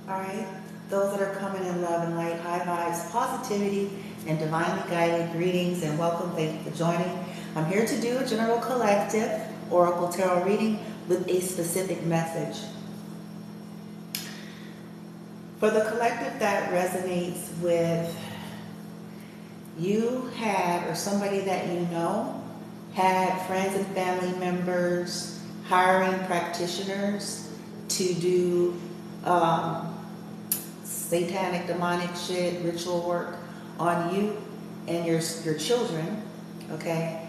All right. Those that are coming in love and light, high vibes, positivity, and divinely guided greetings and welcome. Thank you for joining. I'm here to do a general collective oracle tarot reading with a specific message. For the collective that resonates with you had, or somebody that you know, had friends and family members hiring practitioners to do satanic, demonic shit, ritual work on you and your children, okay?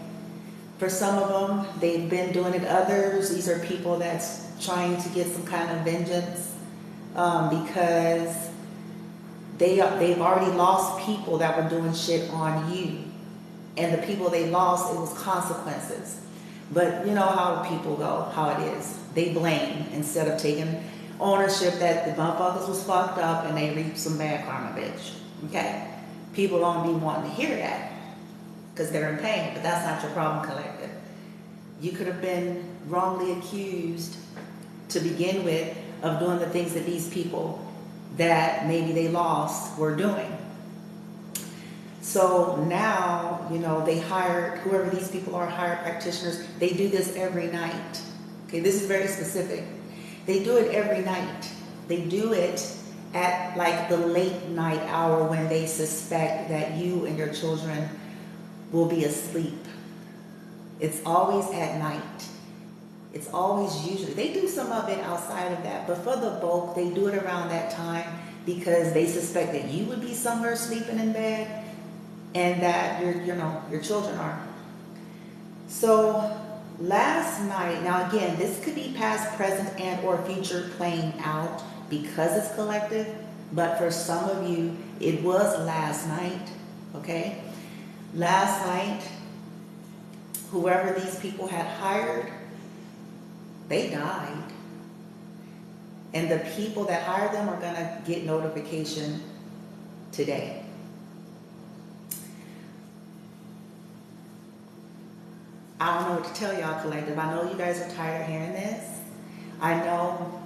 For some of them, they've been doing it. Others, these are people that's trying to get some kind of vengeance because they've already lost people that were doing shit on you. And the people they lost, it was consequences. But you know how people go, how it is. They blame instead of taking ownership that the motherfuckers was fucked up and they reaped some bad karma, bitch. Okay? People don't be wanting to hear that because they're in pain, but that's not your problem, collective. You could have been wrongly accused to begin with of doing the things that these people that maybe they lost were doing. So now, you know, they hired, whoever these people are, hired practitioners. They do this every night. Okay, this is very specific. They do it every night. They do it at like the late night hour when they suspect that you and your children will be asleep. It's always at night. It's always usually, they do some of it outside of that, but for the bulk, they do it around that time because they suspect that you would be somewhere sleeping in bed and that your children are. So last night, now again, this could be past, present, and or future playing out because it's collective, but for some of you, it was last night, okay? Last night, whoever these people had hired, they died. And the people that hired them are gonna get notification today. I don't know what to tell y'all, collective. I know you guys are tired of hearing this. I know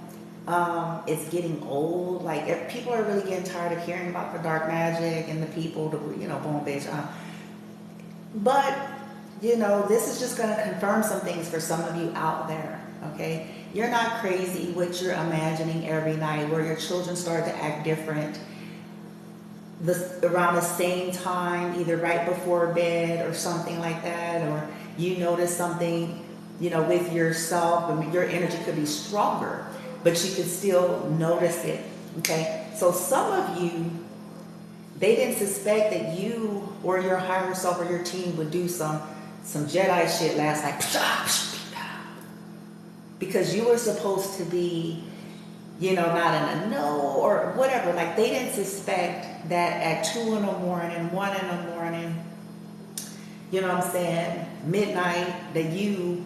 it's getting old. Like, people are really getting tired of hearing about the dark magic and the people, boom, bitch. But, this is just going to confirm some things for some of you out there, okay? You're not crazy what you're imagining every night where your children start to act different around the same time, either right before bed or something like that, or you notice something, with yourself, and your energy could be stronger, but you could still notice it, okay? So some of you, they didn't suspect that you or your higher self or your team would do some Jedi shit last night, because you were supposed to be, not in a no or whatever. Like, they didn't suspect that at 2 in the morning, 1 in the morning, midnight, that you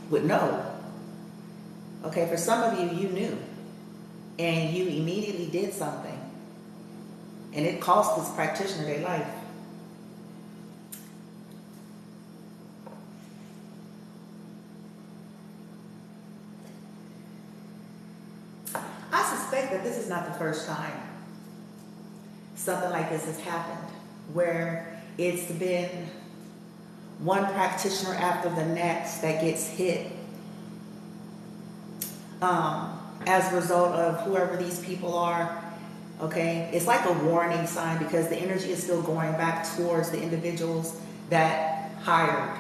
would know. Okay, for some of you, you knew. And you immediately did something. And it cost this practitioner their life. I suspect that this is not the first time something like this has happened, where it's been one practitioner after the next that gets hit as a result of whoever these people are, okay? It's like a warning sign because the energy is still going back towards the individuals that hired,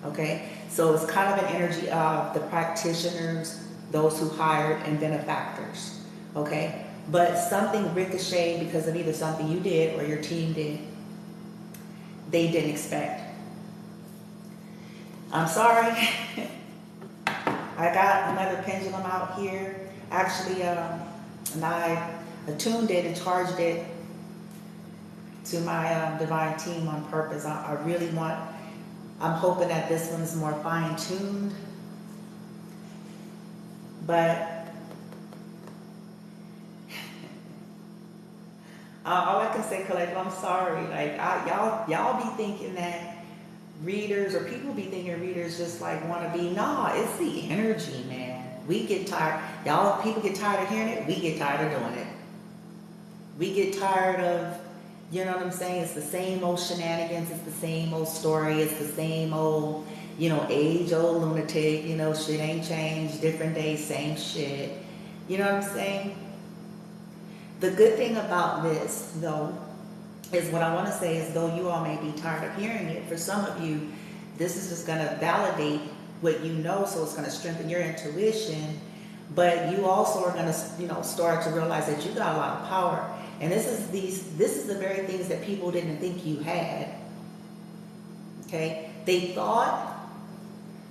okay? So it's kind of an energy of the practitioners, those who hired, and benefactors, okay? But something ricocheted because of either something you did or your team did. They didn't expect. I'm sorry. I got another pendulum out here. Actually, and I attuned it and charged it to my divine team on purpose. I'm hoping that this one is more fine-tuned. But all I can say, collective, I'm sorry. Like, y'all be thinking that readers, or people be thinking readers just like want to be. Nah, it's the energy, man. We get tired. Y'all, people get tired of hearing it. We get tired of doing it. We get tired of, you know what I'm saying? It's the same old shenanigans. It's the same old story. It's the same old, age-old lunatic. Shit ain't changed. Different day, same shit. You know what I'm saying? The good thing about this, though, is what I want to say is, though you all may be tired of hearing it, for some of you, this is just going to validate what you know, so it's going to strengthen your intuition. But you also are going to, start to realize that you got a lot of power. And this is the very things that people didn't think you had. Okay? They thought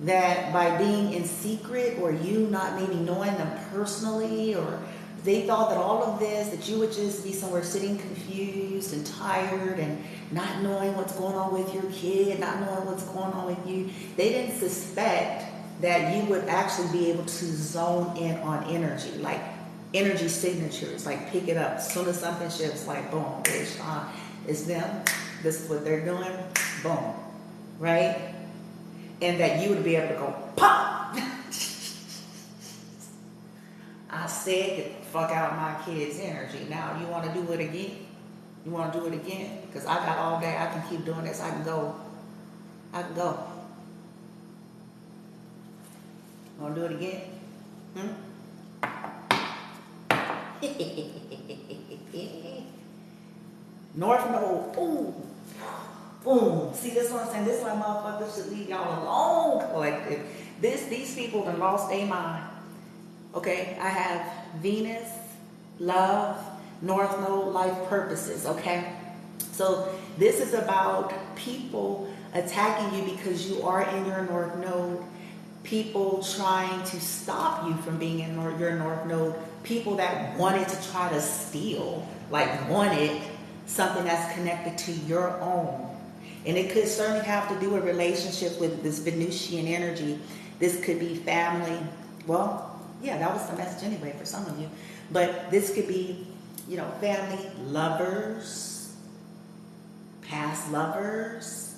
that by being in secret, or you not maybe knowing them personally, or they thought that all of this, that you would just be somewhere sitting confused and tired and not knowing what's going on with your kid, not knowing what's going on with you. They didn't suspect that you would actually be able to zone in on energy, like energy signatures, like pick it up. As soon as something shifts, like boom, it's them, this is what they're doing, boom, right? And that you would be able to go, pop! I said, get the fuck out of my kid's energy. Now, you want to do it again? You want to do it again? Because I got all day. I can keep doing this. I can go. Want to do it again? North Node. Ooh. Boom. See, this is what I'm saying. This is why motherfuckers should leave y'all alone, collective. These people have lost their mind. Okay? I have Venus, love, North Node, life purposes. Okay? So this is about people attacking you because you are in your North Node. People trying to stop you from being in your North Node. People that wanted to try to steal, like wanted something that's connected to your own. And it could certainly have to do with relationships with this Venusian energy. This could be family. Well, yeah, that was the message anyway for some of you. But this could be, family, lovers, past lovers,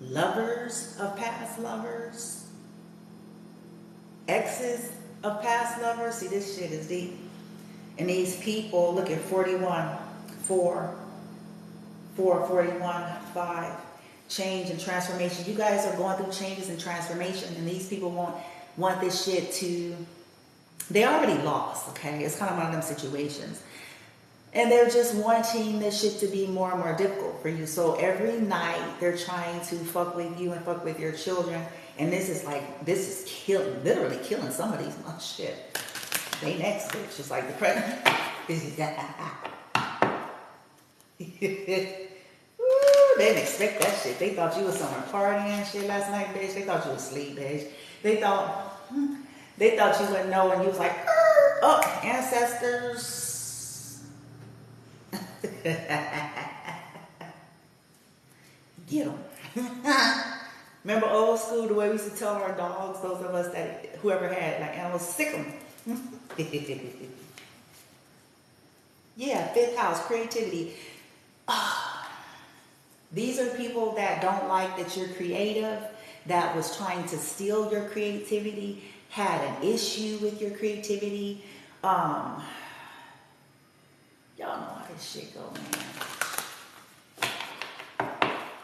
lovers of past lovers, exes of past lovers. See, this shit is deep. And these people, look at 41, 4, 41, 5, change and transformation. You guys are going through changes and transformation, and these people want this shit to, they already lost, okay? It's kind of one of them situations. And they're just wanting this shit to be more and more difficult for you. So every night they're trying to fuck with you and fuck with your children. And this is killing, literally killing some of these. Oh shit. They next bitch, just like the president. They didn't expect that shit. They thought you was somewhere partying and shit last night, bitch. They thought you was asleep, bitch. They thought you wouldn't know, and you was like, oh, ancestors. Get them. Remember old school, the way we used to tell our dogs, those of us that, whoever had like animals, sick them. Yeah, fifth house, creativity. These are people that don't like that you're creative, that was trying to steal your creativity, had an issue with your creativity. Y'all know how this shit go, man.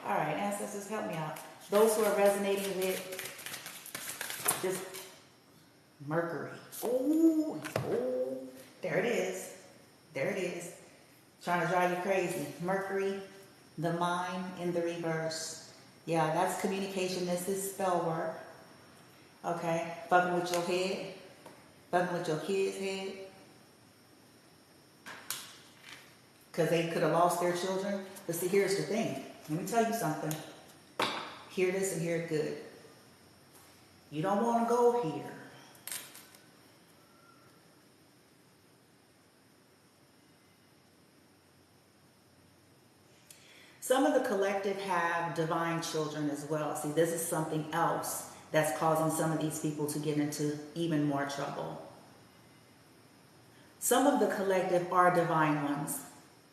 All right, ancestors, help me out. Those who are resonating with this Mercury. Oh, there it is. There it is. Trying to drive you crazy. Mercury, the mind in the reverse. Yeah, that's communication. This is spell work. Okay, fucking with your head. Fucking with your kid's head. Because they could have lost their children. But see, here's the thing. Let me tell you something. Hear this and hear it good. You don't want to go here. Some of the collective have divine children as well. See, this is something else that's causing some of these people to get into even more trouble. Some of the collective are divine ones,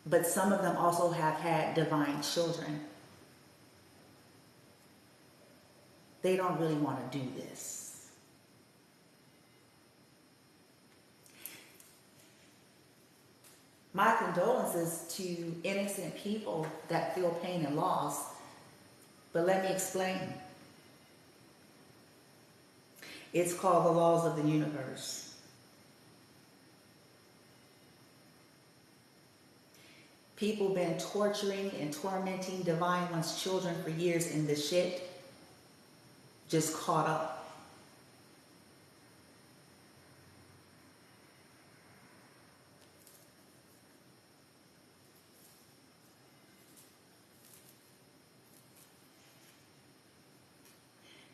but some of them also have had divine children. They don't really want to do this. condolences to innocent people that feel pain and loss. But let me explain. It's called the laws of the universe. People been torturing and tormenting Divine One's children for years, and the shit just caught up.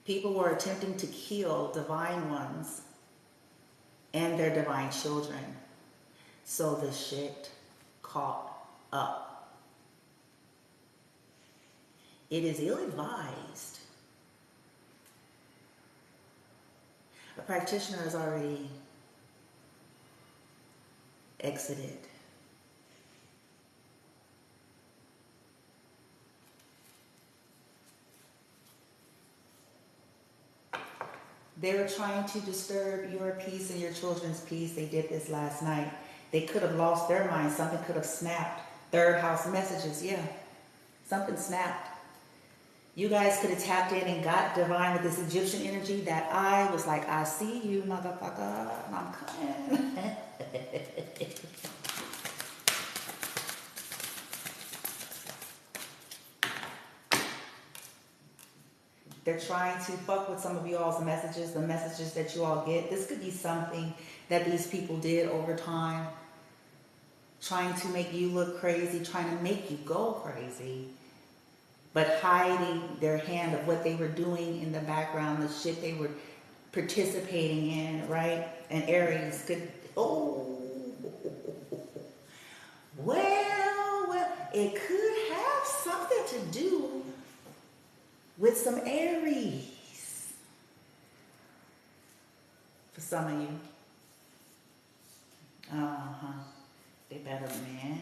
People were attempting to kill Divine Ones and their divine children. So the shit caught up. It is ill-advised. A practitioner has already exited. They were trying to disturb your peace and your children's peace. They did this last night. They could have lost their mind. Something could have snapped. Third house messages, yeah. Something snapped. You guys could have tapped in and got divine with this Egyptian energy that I was like, I see you, motherfucker, and I'm coming. They're trying to fuck with some of y'all's messages, the messages that you all get. This could be something that these people did over time, trying to make you look crazy, trying to make you go crazy, but hiding their hand of what they were doing in the background, the shit they were participating in, right? And Aries could, well, it could have something to do with some Aries. For some of you. They better, man.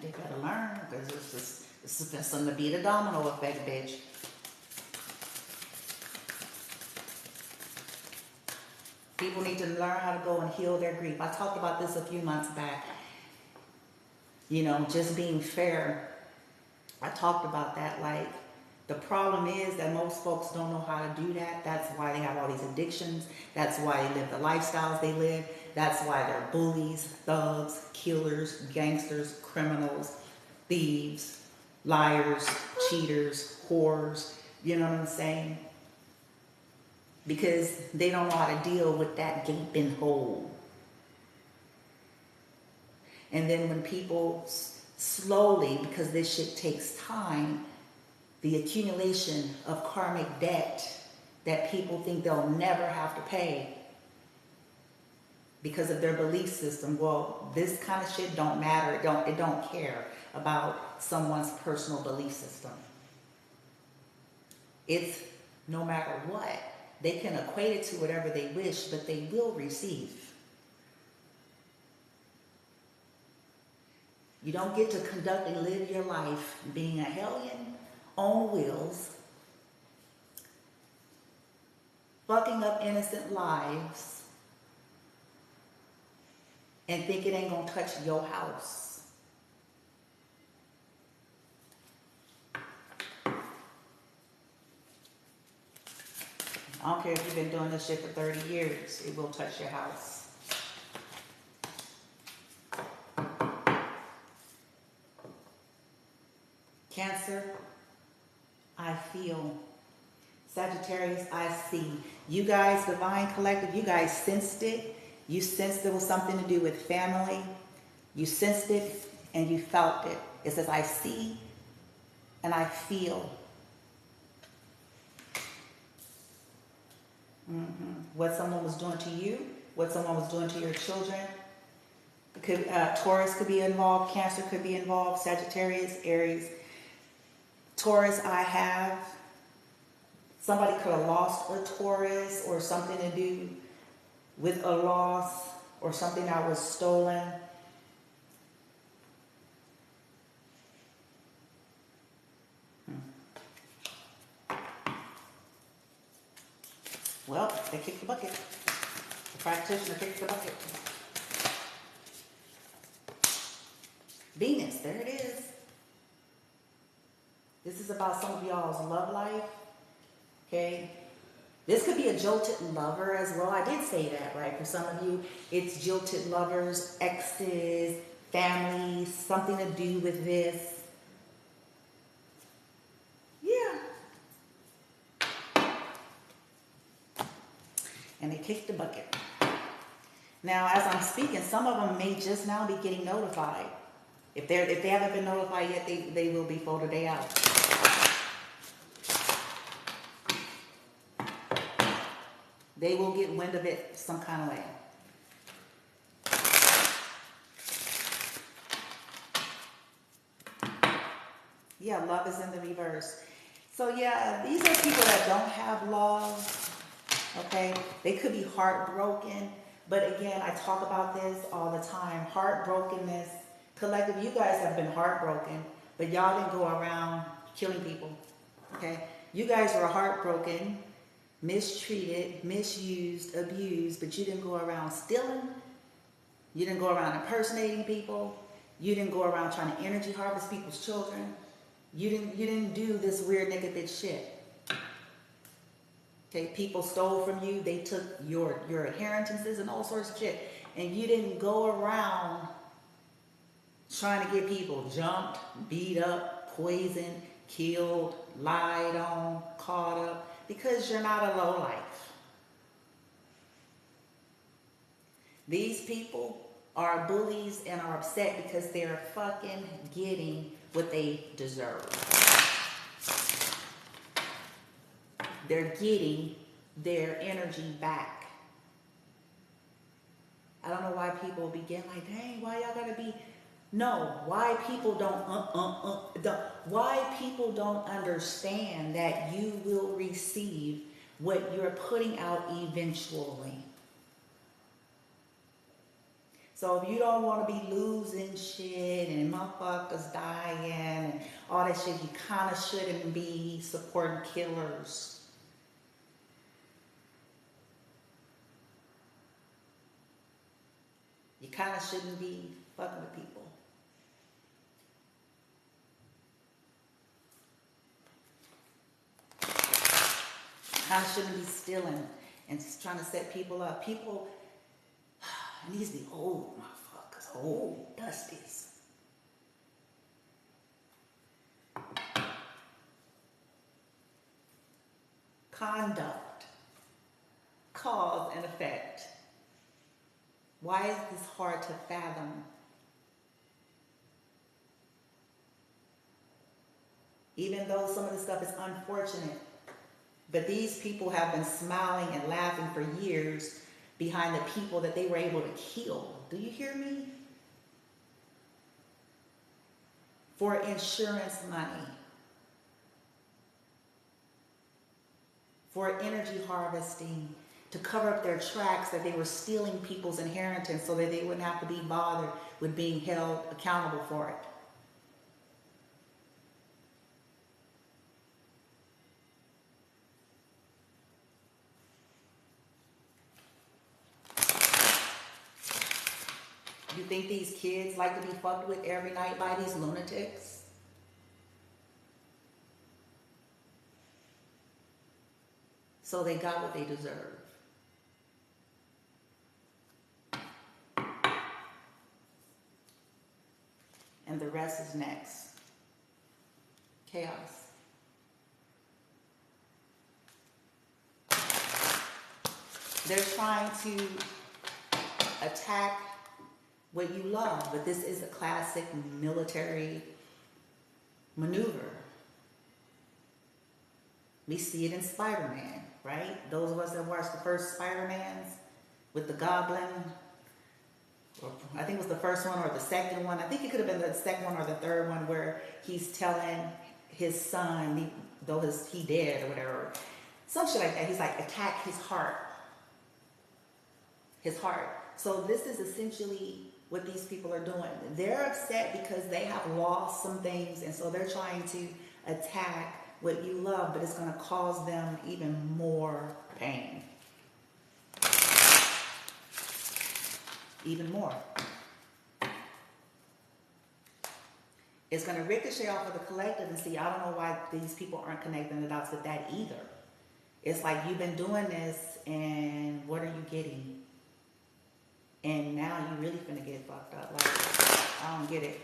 They better learn, because this is something to be the domino effect, bitch. People need to learn how to go and heal their grief. I talked about this a few months back. You know, just being fair. I talked about that. Like, the problem is that most folks don't know how to do that. That's why they have all these addictions. That's why they live the lifestyles they live. That's why they're bullies, thugs, killers, gangsters, criminals, thieves, liars, cheaters, whores. You know what I'm saying? Because they don't know how to deal with that gaping hole. And then when people slowly, because this shit takes time, the accumulation of karmic debt that people think they'll never have to pay because of their belief system. Well, this kind of shit don't matter. It don't care about someone's personal belief system. It's no matter what. They can equate it to whatever they wish, but they will receive. You don't get to conduct and live your life being a hellion on wheels, fucking up innocent lives, and think it ain't gonna touch your house. I don't care if you've been doing this shit for 30 years, it will touch your house. Cancer, I feel. Sagittarius, I see. You guys, Divine Collective, you guys sensed it. You sensed there was something to do with family. You sensed it and you felt it. It says, I see and I feel. What someone was doing to you, what someone was doing to your children. It could, Taurus could be involved, Cancer could be involved, Sagittarius, Aries. Taurus, I have. Somebody could have lost a Taurus or something to do with a loss or something that was stolen. Well, they kicked the bucket. The practitioner kicked the bucket. Venus, there it is. This is about some of y'all's love life. Okay. This could be a jilted lover as well. I did say that, right? For some of you, it's jilted lovers, exes, family, something to do with this. Yeah. And they kicked the bucket. Now, as I'm speaking, some of them may just now be getting notified. If they haven't been notified yet, they will be for the day out. They will get wind of it some kind of way. Yeah, love is in the reverse. So yeah, these are people that don't have love, okay? They could be heartbroken, but again, I talk about this all the time. Heartbrokenness, collective, you guys have been heartbroken, but y'all didn't go around killing people, okay? You guys were heartbroken, mistreated, misused, abused, but you didn't go around stealing. You didn't go around impersonating people. You didn't go around trying to energy harvest people's children. You didn't do this weird nigga bitch shit. Okay, people stole from you. They took your inheritances and all sorts of shit. And you didn't go around trying to get people jumped, beat up, poisoned, killed, lied on, caught up, because you're not a lowlife. These people are bullies and are upset because they're fucking getting what they deserve. They're getting their energy back. I don't know why people begin like, dang, why y'all gotta be... No, why people why people don't understand that you will receive what you're putting out eventually. So if you don't want to be losing shit and motherfuckers dying and all that shit, you kind of shouldn't be supporting killers. You kind of shouldn't be fucking with people. Kind of shouldn't be stealing and trying to set people up. People, and these be old motherfuckers, old dusties. Conduct, cause and effect. Why is this hard to fathom? Even though some of this stuff is unfortunate, but these people have been smiling and laughing for years behind the people that they were able to kill. Do you hear me? For insurance money. For energy harvesting, to cover up their tracks that they were stealing people's inheritance so that they wouldn't have to be bothered with being held accountable for it. You think these kids like to be fucked with every night by these lunatics? So they got what they deserve. And the rest is next. Chaos. They're trying to attack what you love, but this is a classic military maneuver. We see it in Spider-Man, right? Those of us that watched the first Spider-Mans with the Goblin, or I think it was the first one or the second one. I think it could have been the second one or the third one where he's telling his son, though he dead or whatever, some shit like that. He's like, attack his heart. His heart. So this is essentially what these people are doing. They're upset because they have lost some things, and so they're trying to attack what you love, but it's going to cause them even more pain. Even more. It's going to ricochet off of the collective, and see, I don't know why these people aren't connecting the dots with that either. It's like you've been doing this, and what are you getting? And now you really finna get fucked up. Like, I don't get it.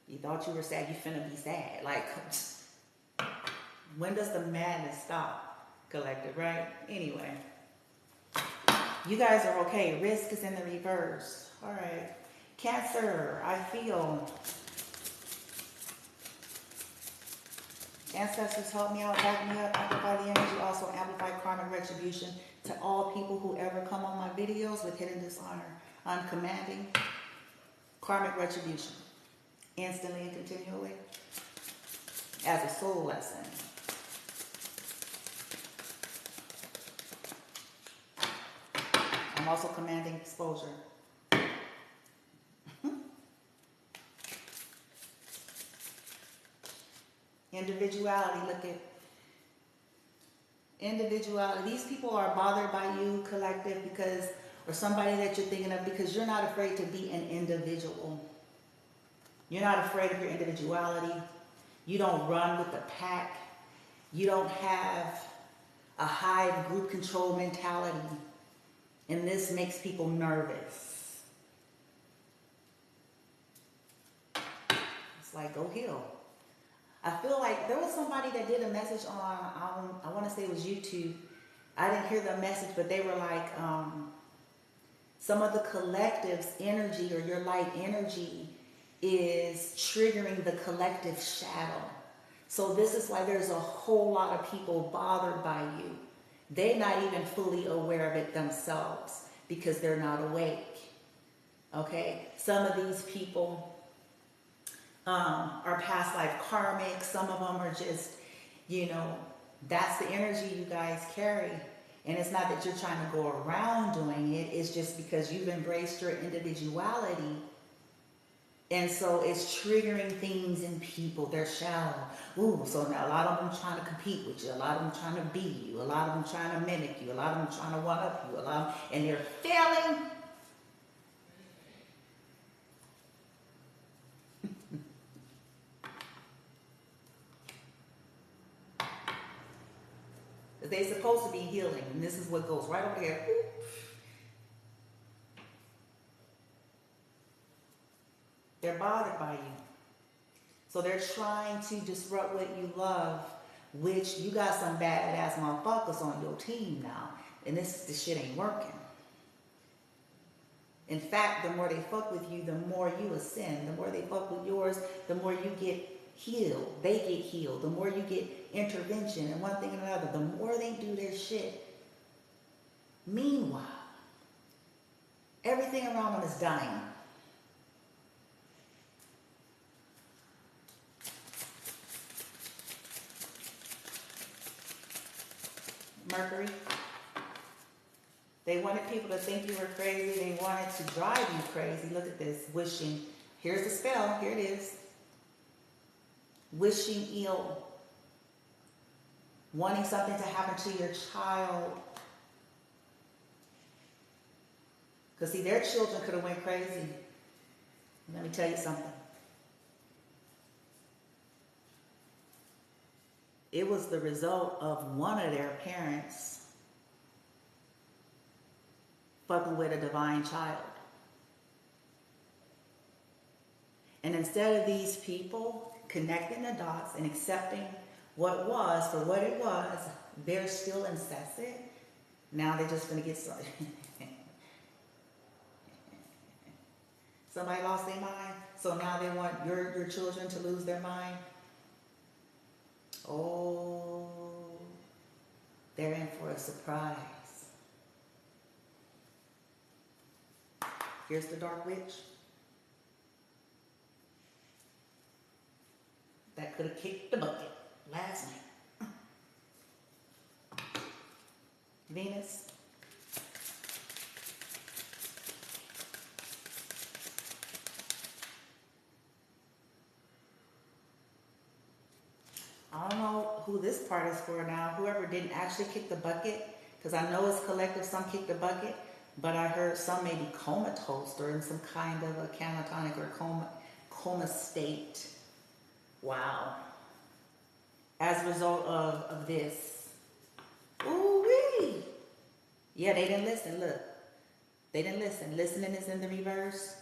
You thought you were sad, you finna be sad. Like, when does the madness stop, collective, right? Anyway, you guys are okay. Risk is in the reverse. All right. Cancer, I feel. Ancestors, help me out, back me up, amplify the energy, also amplify karmic retribution to all people who ever come on my videos with hidden dishonor. I'm commanding karmic retribution instantly and continually as a soul lesson. I'm also commanding exposure. Individuality, look at individuality. These people are bothered by you, collective, because, or somebody that you're thinking of, because you're not afraid to be an individual. You're not afraid of your individuality. You don't run with the pack. You don't have a hive group control mentality. And this makes people nervous. It's like, go heal. I feel like there was somebody that did a message on, I want to say it was YouTube. I didn't hear the message, but they were like, some of the collective's energy or your light energy is triggering the collective shadow. So this is why there's a whole lot of people bothered by you. They're not even fully aware of it themselves because they're not awake. Okay? Some of these people are past life karmic. Some of them are just, that's the energy you guys carry. And it's not that you're trying to go around doing it. It's just because you've embraced your individuality. And so it's triggering things in people. They're shallow. Ooh, so now a lot of them trying to compete with you. A lot of them trying to be you. A lot of them trying to mimic you. A lot of them trying to one-up you. And they're failing. They're supposed to be healing. And this is what goes right over there. They're bothered by you. So they're trying to disrupt what you love, which you got some badass motherfuckers on your team now. And this shit ain't working. In fact, the more they fuck with you, the more you ascend. The more they fuck with yours, the more you get healed. They get healed. The more you get intervention and one thing and another, the more they do their shit. Meanwhile, everything around them is dying. Mercury. They wanted people to think you were crazy. They wanted to drive you crazy. Look at this. Wishing. Here's the spell. Here it is. Wishing ill. Wanting something to happen to your child. Because see, their children could have went crazy. Let me tell you something. It was the result of one of their parents fucking with a divine child. And instead of these people connecting the dots and accepting what was for what it was, they're still incessant. Now they're just going to get started. Somebody lost their mind, so now they want your children to lose their mind. Oh, they're in for a surprise. Here's the dark witch. That could have kicked the bucket last night. Venus. I don't know who this part is for now. Whoever didn't actually kick the bucket, because I know it's collective, some kick the bucket, But I heard some may be comatose or in some kind of a catatonic or coma state. Wow. As a result of this. Ooh-wee. Yeah, they didn't listen. Look. They didn't listen. Listening is in the reverse.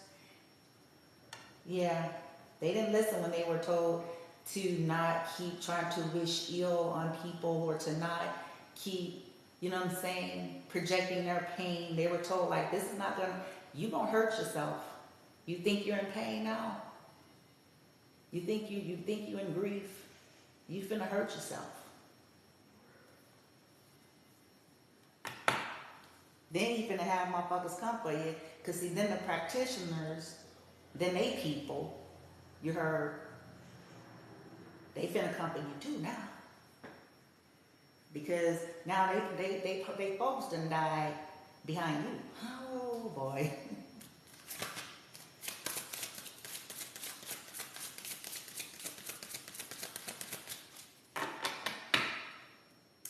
Yeah. They didn't listen when they were told to not keep trying to wish ill on people or to not keep, you know what I'm saying, projecting their pain. They were told, like, this is not gonna, you gonna hurt yourself. You think you're in pain now? You think you in grief? You finna hurt yourself. Then you finna have motherfuckers come for you. Cause see, then the practitioners, then they people, you heard, they finna come for you too now. Because now they folks done died behind you. Oh boy.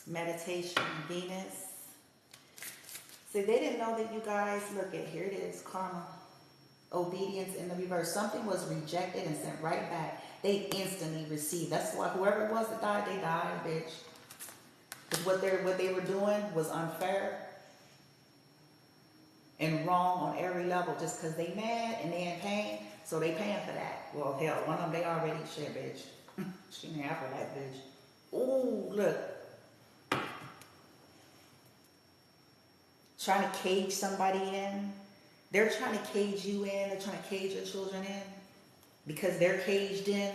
Meditation, Venus. See, they didn't know that you guys, look at, here it is, karma. Obedience in the reverse. Something was rejected and sent right back. They instantly received. That's why whoever it was that died, they died, bitch. Because what they were doing was unfair and wrong on every level. Just because they mad and they in pain, so they paying for that. Well, hell, one of them, they already shit, bitch. She ain't after that, bitch. Ooh, look. Trying to cage somebody in. They're trying to cage you in. They're trying to cage your children in. Because they're caged in.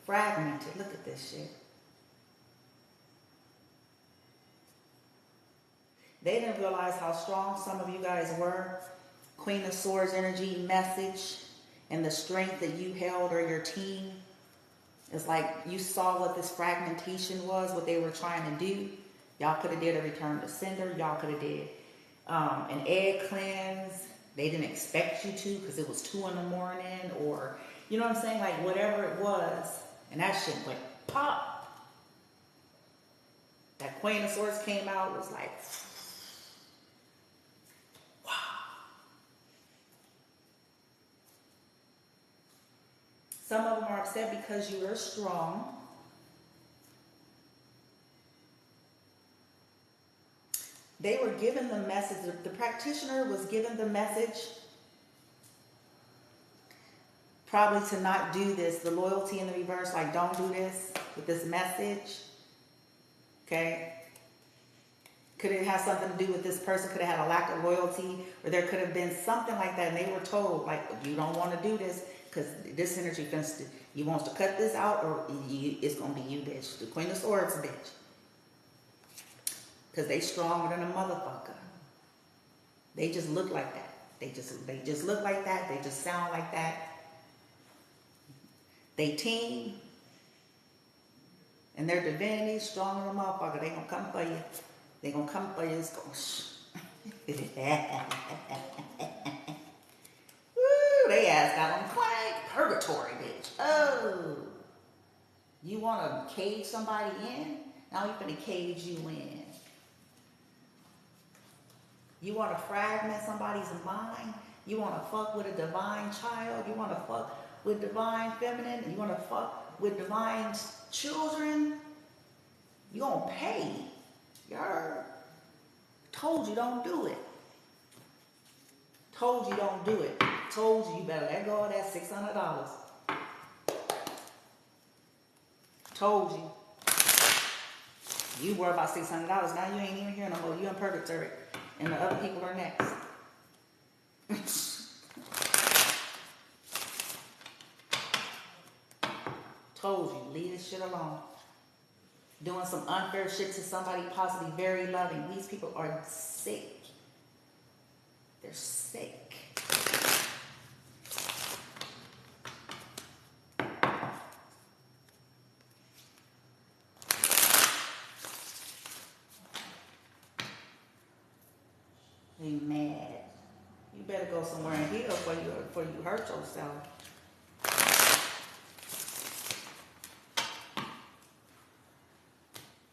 Fragmented. Look at this shit. They didn't realize how strong some of you guys were. Queen of Swords energy, message, and the strength that you held or your team. It's like you saw what this fragmentation was, what they were trying to do. Y'all could have did a return to sender. Y'all could have did an egg cleanse. They didn't expect you to because it was 2 in the morning or, you know what I'm saying? Like whatever it was. And that shit went pop. That Queen of Swords came out, was like, wow. Some of them are upset because you are strong. They were given the message, the practitioner was given the message, probably to not do this, the loyalty in the reverse, like don't do this with this message, okay? Could it have something to do with this person? Could have had a lack of loyalty, or there could have been something like that, and they were told, like, you don't want to do this, because this energy, you want to cut this out, or it's going to be you, bitch. The Queen of Swords, bitch. Because they stronger than a motherfucker. They just look like that. They just look like that. They just sound like that. They team. And their divinity stronger than a motherfucker. They gonna come for you. They gonna come for you. It's gonna woo, they ass got on clank. Purgatory, bitch. Oh. You wanna cage somebody in? Now you're gonna cage you in. You want to fragment somebody's mind? You want to fuck with a divine child? You want to fuck with divine feminine? You want to fuck with divine children? You gonna pay. You heard? Told you don't do it. Told you don't do it. Told you better let go of that $600. Told you. You worry about $600. Now you ain't even here no more. You in purgatory. And the other people are next. Told you, leave this shit alone. Doing some unfair shit to somebody possibly very loving. These people are sick. They're sick. They mad. You better go somewhere and heal before you hurt yourself.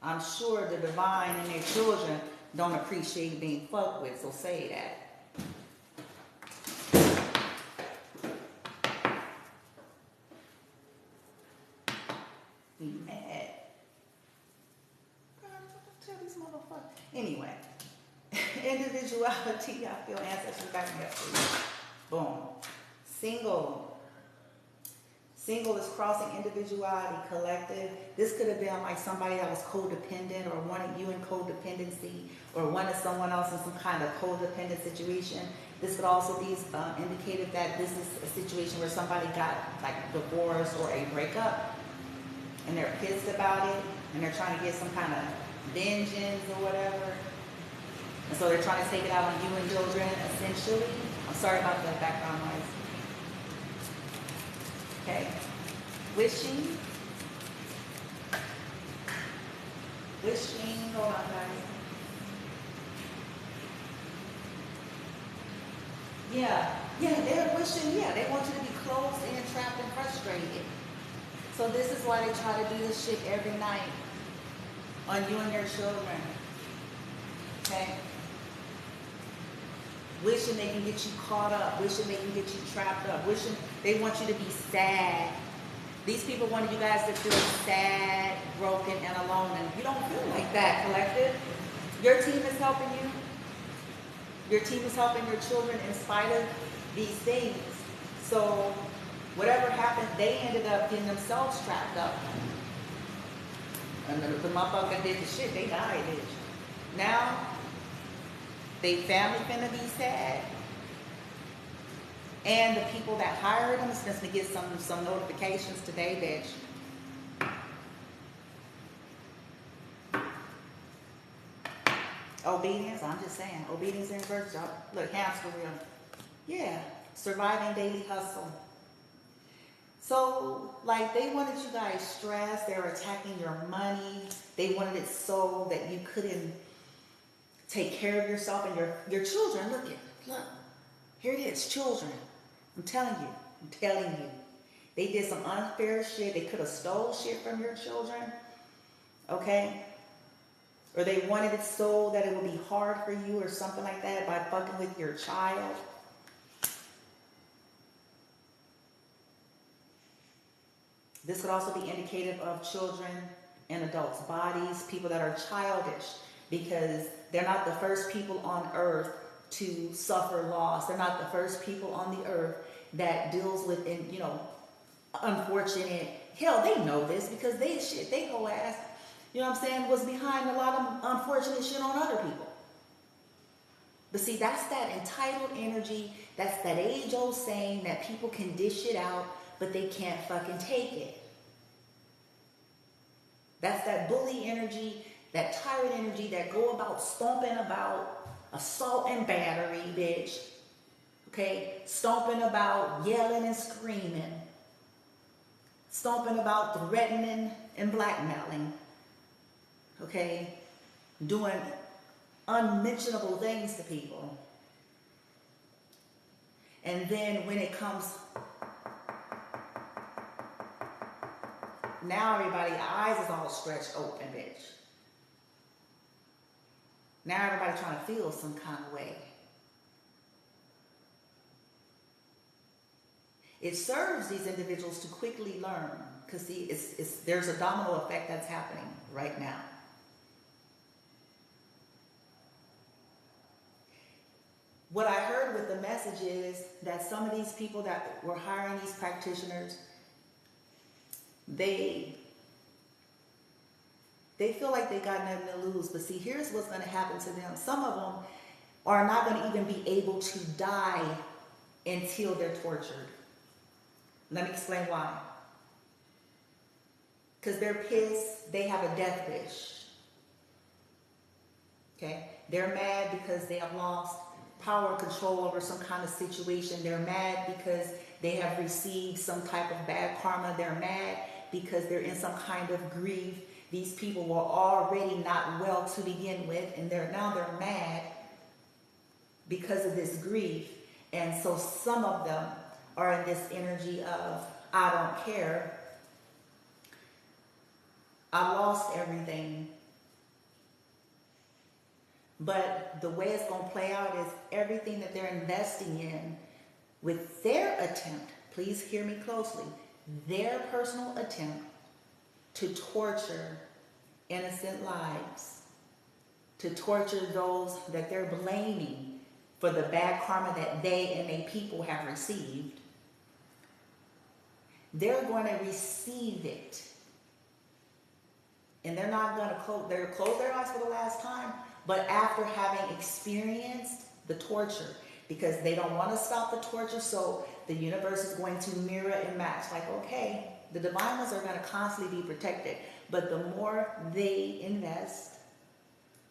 I'm sure the divine and their children don't appreciate being fucked with, so say that. Be mad. Tell these motherfuckers. Anyway, individuality, I feel ancestors back me up. Boom. Single. Single is crossing individuality, collective. This could have been like somebody that was codependent or wanted you in codependency or wanted someone else in some kind of codependent situation. This could also be indicated that this is a situation where somebody got like divorced or a breakup and they're pissed about it and they're trying to get some kind of vengeance or whatever. And so they're trying to take it out on you and children, essentially. I'm sorry about the background noise. Okay, wishing, hold on guys. Yeah, they're wishing, they want you to be closed in, trapped, and frustrated. So this is why they try to do this shit every night on you and your children, okay? Wishing they can get you caught up, wishing they can get you trapped up, wishing they want you to be sad. These people wanted you guys to feel sad, broken, and alone, and you don't feel like that, collective. Your team is helping you. Your team is helping your children in spite of these things. So whatever happened, they ended up getting themselves trapped up. And the motherfucker did the shit, they died, bitch. Now, they family finna be sad. And the people that hired them is gonna get some notifications today, bitch. Obedience, I'm just saying. Obedience in reverse, y'all. Look, hamster wheel. Yeah, surviving daily hustle. So, like, they wanted you guys stressed. They were attacking your money. They wanted it so that you couldn't take care of yourself and your children. Look, here it is, children. I'm telling you. They did some unfair shit. They could have stole shit from your children, okay? Or they wanted it so that it would be hard for you or something like that by fucking with your child. This could also be indicative of children and adults' bodies, people that are childish, because they're not the first people on earth to suffer loss. They're not the first people on the earth that deals with, unfortunate. Hell, they know this because they whole ass, you know what I'm saying, was behind a lot of unfortunate shit on other people. But see, that's that entitled energy. That's that age-old saying that people can dish it out, but they can't fucking take it. That's that bully energy, that tyrant energy that go about stomping about assault and battery, bitch. Okay? Stomping about yelling and screaming. Stomping about threatening and blackmailing. Okay? Doing unmentionable things to people. And then when it comes, now everybody's eyes is all stretched open, bitch. Now everybody trying to feel some kind of way. It serves these individuals to quickly learn, because see, there's a domino effect that's happening right now. What I heard with the message is that some of these people that were hiring these practitioners, they feel like they got nothing to lose. But see, here's what's going to happen to them. Some of them are not going to even be able to die until they're tortured. Let me explain why. Because they're pissed. They have a death wish. Okay? They're mad because they have lost power and control over some kind of situation. They're mad because they have received some type of bad karma. They're mad because they're in some kind of grief. These people were already not well to begin with, and now they're mad because of this grief. And so some of them are in this energy of, I don't care. I lost everything. But the way it's going to play out is everything that they're investing in with their attempt, please hear me closely, their personal attempt to torture innocent lives, to torture those that they're blaming for the bad karma that they and their people have received. They're going to receive it. And they're not going to close their eyes for the last time, but after having experienced the torture, because they don't want to stop the torture, so the universe is going to mirror and match. Like, okay, the divine ones are going to constantly be protected, but the more they invest,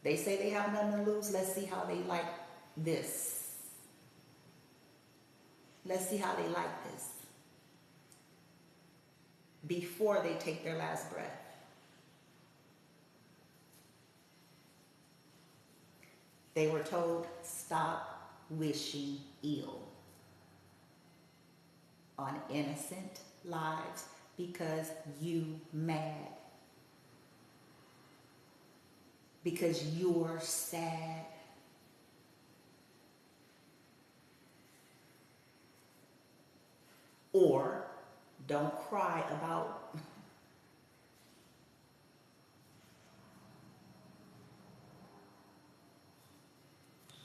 they say they have nothing to lose. Let's see how they like this. Let's see how they like this before they take their last breath. They were told, stop wishing ill on innocent lives because you mad. Because you're sad. Or don't cry about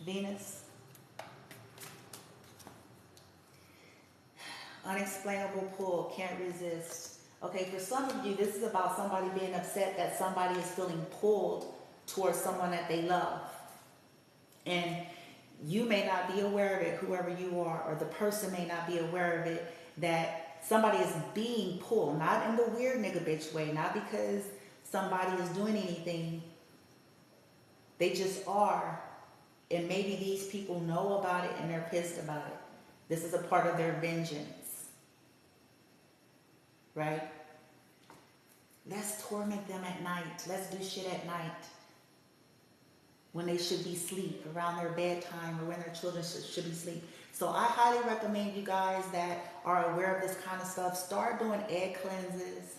Venus. Unexplainable pull, can't resist. Okay, for some of you, this is about somebody being upset that somebody is feeling pulled towards someone that they love. And you may not be aware of it, whoever you are, or the person may not be aware of it, that somebody is being pulled, not in the weird nigga bitch way, not because somebody is doing anything. They just are. And maybe these people know about it and they're pissed about it. This is a part of their vengeance. Right? Let's torment them at night. Let's do shit at night. When they should be asleep, around their bedtime, or when their children should be asleep. So I highly recommend you guys that are aware of this kind of stuff, start doing egg cleanses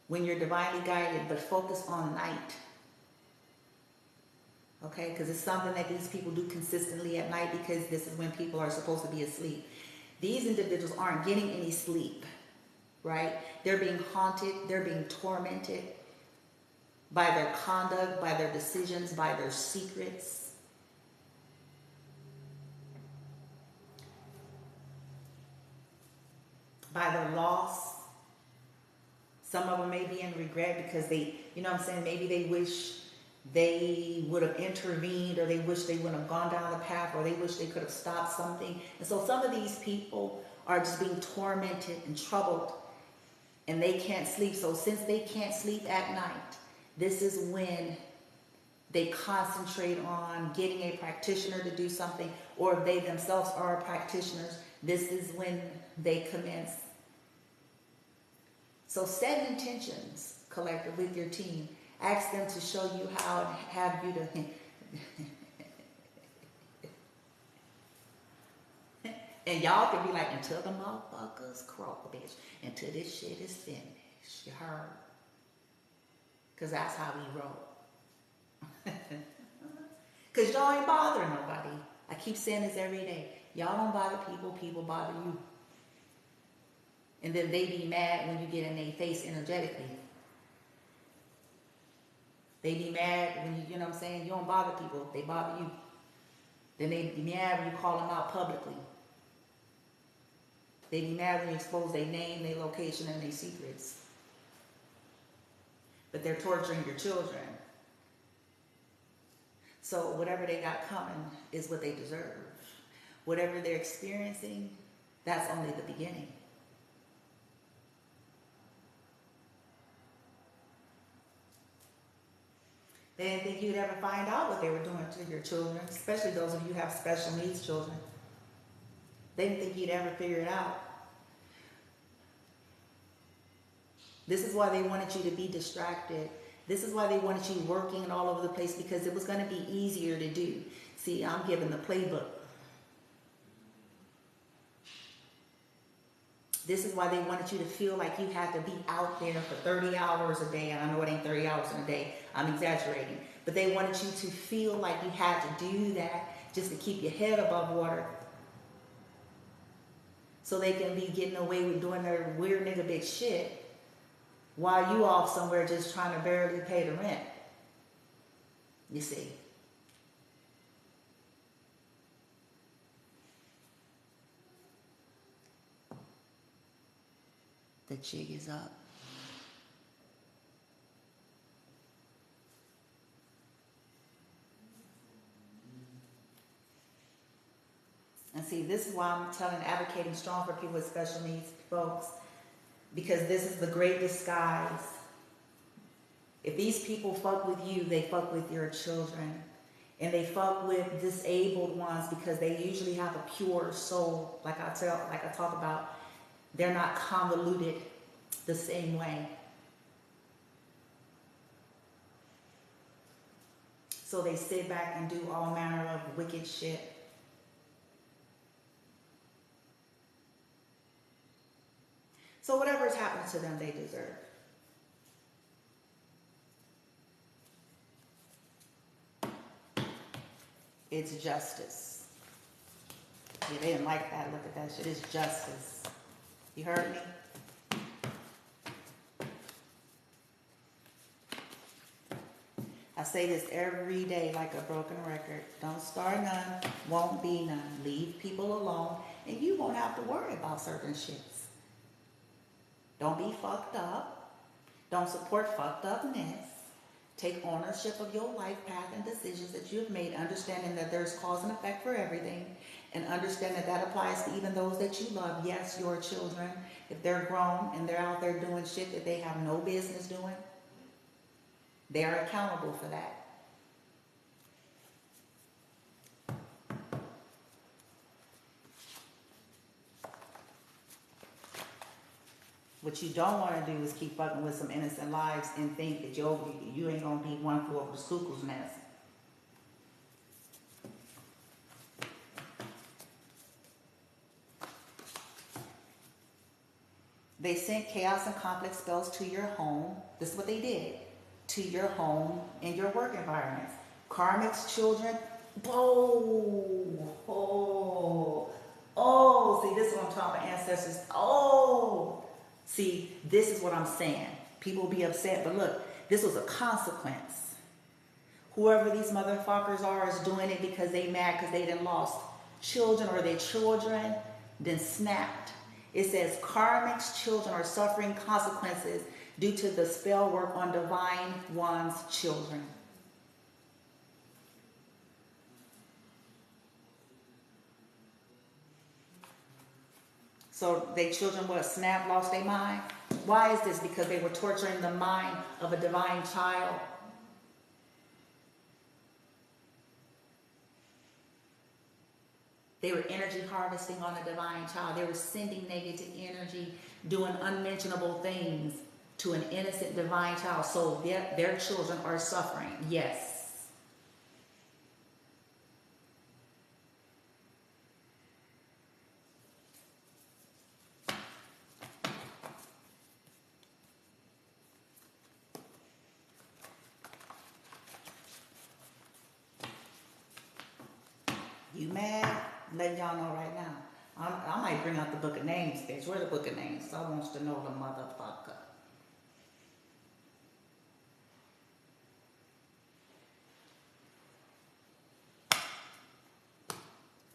when you're divinely guided, but focus on night. Okay, because it's something that these people do consistently at night, because this is when people are supposed to be asleep. These individuals aren't getting any sleep, right? They're being haunted, they're being tormented by their conduct, by their decisions, by their secrets. By their loss. Some of them may be in regret because they, you know what I'm saying, maybe they wish they would have intervened, or they wish they wouldn't have gone down the path, or they wish they could have stopped something. And so some of these people are just being tormented and troubled, and they can't sleep. So since they can't sleep at night, this is when they concentrate on getting a practitioner to do something, or if they themselves are practitioners, this is when they commence. So set intentions, collective, with your team. Ask them to show you how and have you to... And y'all can be like, until the motherfuckers croak, bitch. Until this shit is finished. You heard? Because that's how we roll. Because y'all ain't bothering nobody. I keep saying this every day. Y'all don't bother people, people bother you. And then they be mad when you get in their face energetically. They be mad when you know what I'm saying, you don't bother people, they bother you. Then they be mad when you call them out publicly. They be mad when you expose their name, their location, and their secrets. But they're torturing your children. So whatever they got coming is what they deserve. Whatever they're experiencing, that's only the beginning. They didn't think you'd ever find out what they were doing to your children, especially those of you who have special needs children. They didn't think you'd ever figure it out. This is why they wanted you to be distracted. This is why they wanted you working all over the place, because it was going to be easier to do. See, I'm giving the playbook. This is why they wanted you to feel like you had to be out there for 30 hours a day. And I know it ain't 30 hours in a day. I'm exaggerating. But they wanted you to feel like you had to do that just to keep your head above water. So they can be getting away with doing their weird nigga bitch shit while you off somewhere just trying to barely pay the rent. You see. The jig is up. And see, this is why I'm advocating strong for people with special needs, folks, because this is the great disguise. If these people fuck with you, they fuck with your children. And they fuck with disabled ones because they usually have a pure soul, like I talk about. They're not convoluted the same way. So they sit back and do all manner of wicked shit. So whatever's happened to them, they deserve. It's justice. Yeah, they didn't like that. Look at that shit. It's justice. You heard me? I say this every day like a broken record. Don't start none, won't be none. Leave people alone, and you won't have to worry about certain shits. Don't be fucked up. Don't support fucked upness. Take ownership of your life path and decisions that you've made, understanding that there's cause and effect for everything, and understand that that applies to even those that you love. Yes, your children, if they're grown and they're out there doing shit that they have no business doing, they are accountable for that. What you don't want to do is keep fucking with some innocent lives and think that you ain't gonna be one flew over the cuckoo's nest. They sent chaos and conflict spells to your home. This is what they did. To your home and your work environments. Karmics, children. See, this is what I'm talking about, ancestors. See, this is what I'm saying. People be upset, but look, this was a consequence. Whoever these motherfuckers are is doing it because they mad because they done lost children or their children then snapped. It says karmics, children are suffering consequences due to the spell work on divine one's children. So they children what, snap, lost their mind? Why is this? Because they were torturing the mind of a divine child. They were energy harvesting on a divine child. They were sending negative energy, doing unmentionable things to an innocent divine child. So their children are suffering. Yes. You mad? I'm letting y'all know right now. I might bring out the book of names, bitch. Where the book of names? I wants to know the motherfucker.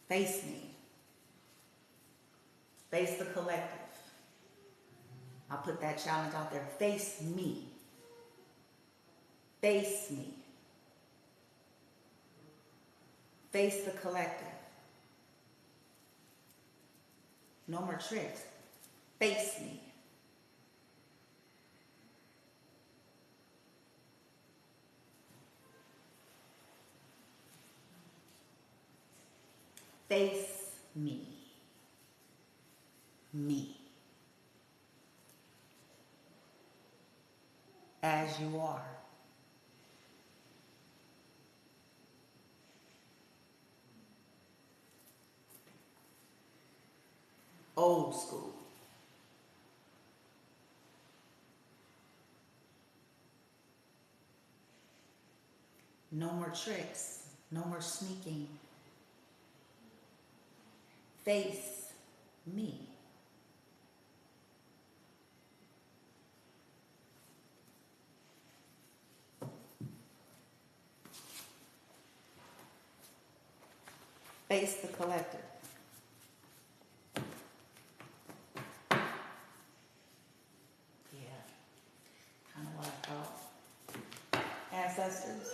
Face me. Face the collective. I'll put that challenge out there. Face me. Face me. Face the collective. No more tricks. Face me. Face me. Me. As you are. Old school. No more tricks. No more sneaking. Face me. Face the collector. Yeah, kind of what I thought. Ancestors.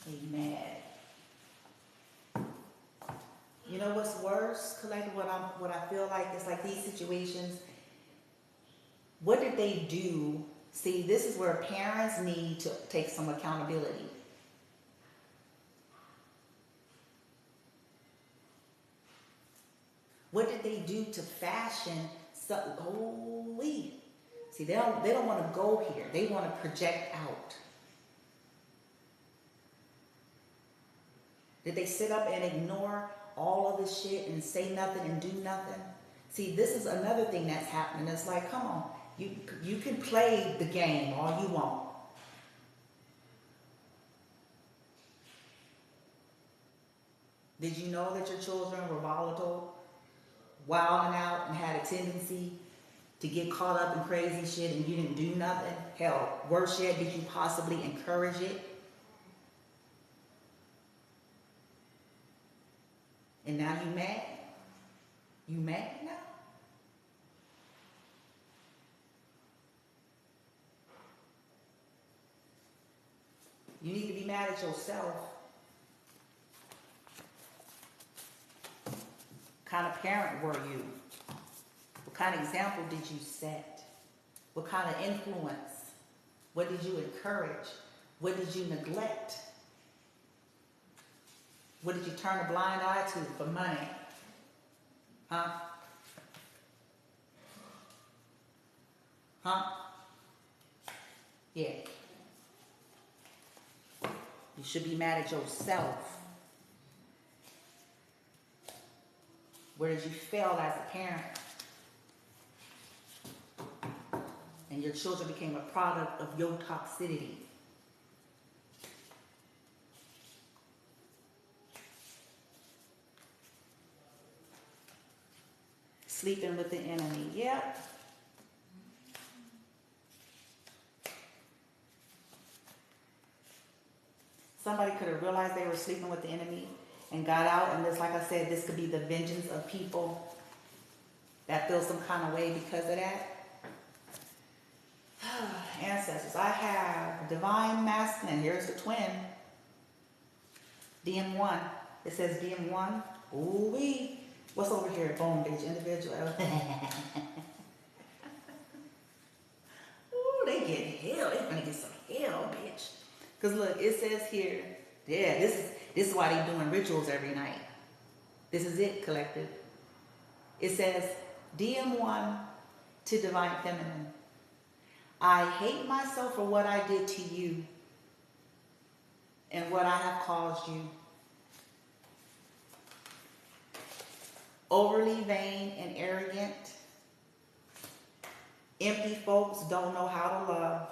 Amen. You know what's worse, collective? What I feel like is like these situations. What did they do? See, this is where parents need to take some accountability. What did they do to fashion something? Holy. See, they don't want to go here. They want to project out. Did they sit up and ignore all of this shit and say nothing and do nothing? See, this is another thing that's happening. It's like, come on, you can play the game all you want. Did you know that your children were volatile, wilding out, and had a tendency to get caught up in crazy shit and you didn't do nothing? Hell, worse yet, did you possibly encourage it? And now you mad? You mad now? You need to be mad at yourself. What kind of parent were you? What kind of example did you set? What kind of influence? What did you encourage? What did you neglect? What did you turn a blind eye to for money? Huh? Huh? Yeah. You should be mad at yourself. Where did you fail as a parent? And your children became a product of your toxicity. Sleeping with the enemy. Yep. Somebody could have realized they were sleeping with the enemy and got out. And this, like I said, this could be the vengeance of people that feel some kind of way because of that. Ancestors. I have Divine Masculine. Here's the twin. DM1. It says DM1. Ooh-wee. What's over here? Boom, bitch. Individual. Ooh, they get hell. They're gonna get some hell, bitch. Because look, it says here, yeah, this is why they're doing rituals every night. This is it, collective. It says, DM1 to Divine Feminine. I hate myself for what I did to you and what I have caused you. Overly vain and arrogant. Empty folks don't know how to love.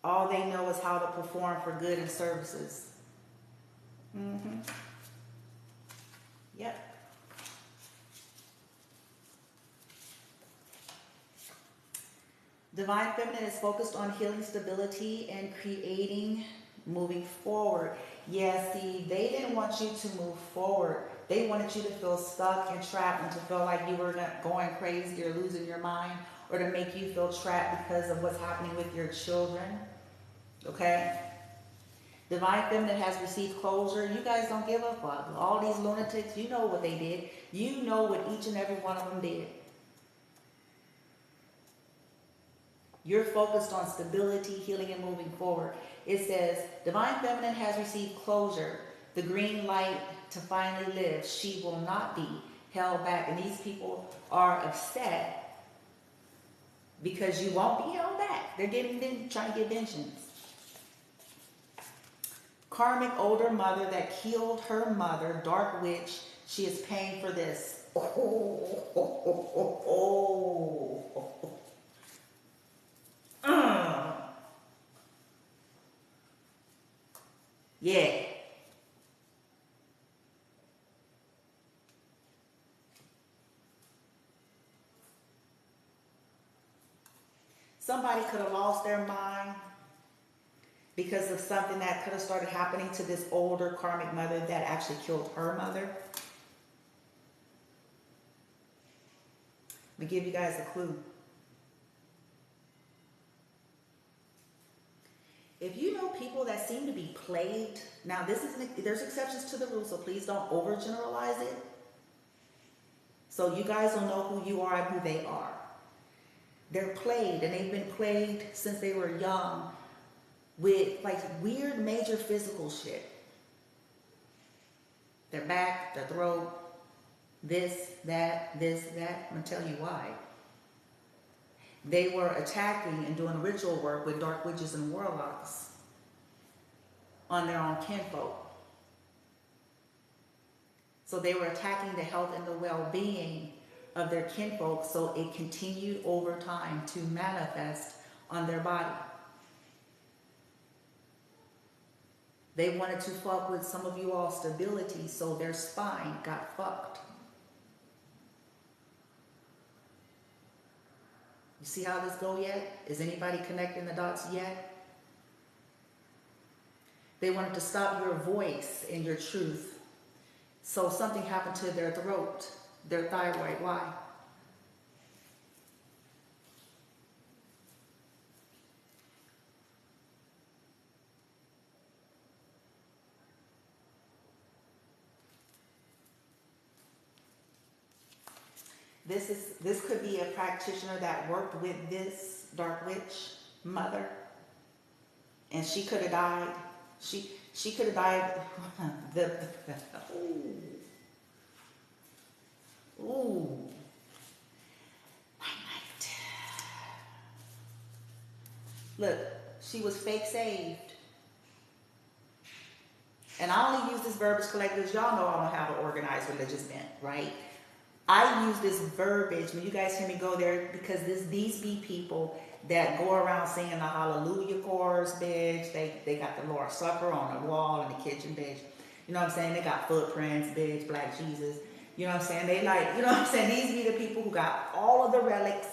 All they know is how to perform for good and services. Yep. Divine Feminine is focused on healing, stability, and creating, moving forward. Yeah, see, they didn't want you to move forward. They wanted you to feel stuck and trapped and to feel like you were going crazy or losing your mind, or to make you feel trapped because of what's happening with your children. Okay? Divine Feminine has received closure. You guys don't give a fuck. All these lunatics, you know what they did. You know what each and every one of them did. You're focused on stability, healing, and moving forward. It says, Divine Feminine has received closure, the green light to finally live. She will not be held back. And these people are upset because you won't be held back. They're trying to get vengeance. Karmic older mother that killed her mother, dark witch, she is paying for this. Yeah. Somebody could have lost their mind because of something that could have started happening to this older karmic mother that actually killed her mother. Let me give you guys a clue. If you know people that seem to be plagued, now there's exceptions to the rule, so please don't overgeneralize it. So you guys will know who you are and who they are. They're plagued, and they've been plagued since they were young with like weird major physical shit. Their back, their throat, this, that. I'm gonna tell you why. They were attacking and doing ritual work with dark witches and warlocks on their own kinfolk. So they were attacking the health and the well-being of their kinfolk, so it continued over time to manifest on their body. They wanted to fuck with some of you all's stability, so their spine got fucked. You see how this go yet? Is anybody connecting the dots yet? They wanted to stop your voice and your truth. So something happened to their throat, their thyroid. Why? This could be a practitioner that worked with this dark witch mother, and she could have died. She could have died. Ooh. Night. Look, she was fake saved. And I only use this verbiage collectors. Y'all know I don't have an organized religious bent, right? I use this verbiage when you guys hear me go there because these be people that go around singing the hallelujah chorus, bitch. They got the Lord's Supper on the wall in the kitchen, bitch. You know what I'm saying? They got footprints, bitch, Black Jesus. You know what I'm saying? They like, you know what I'm saying? These be the people who got all of the relics.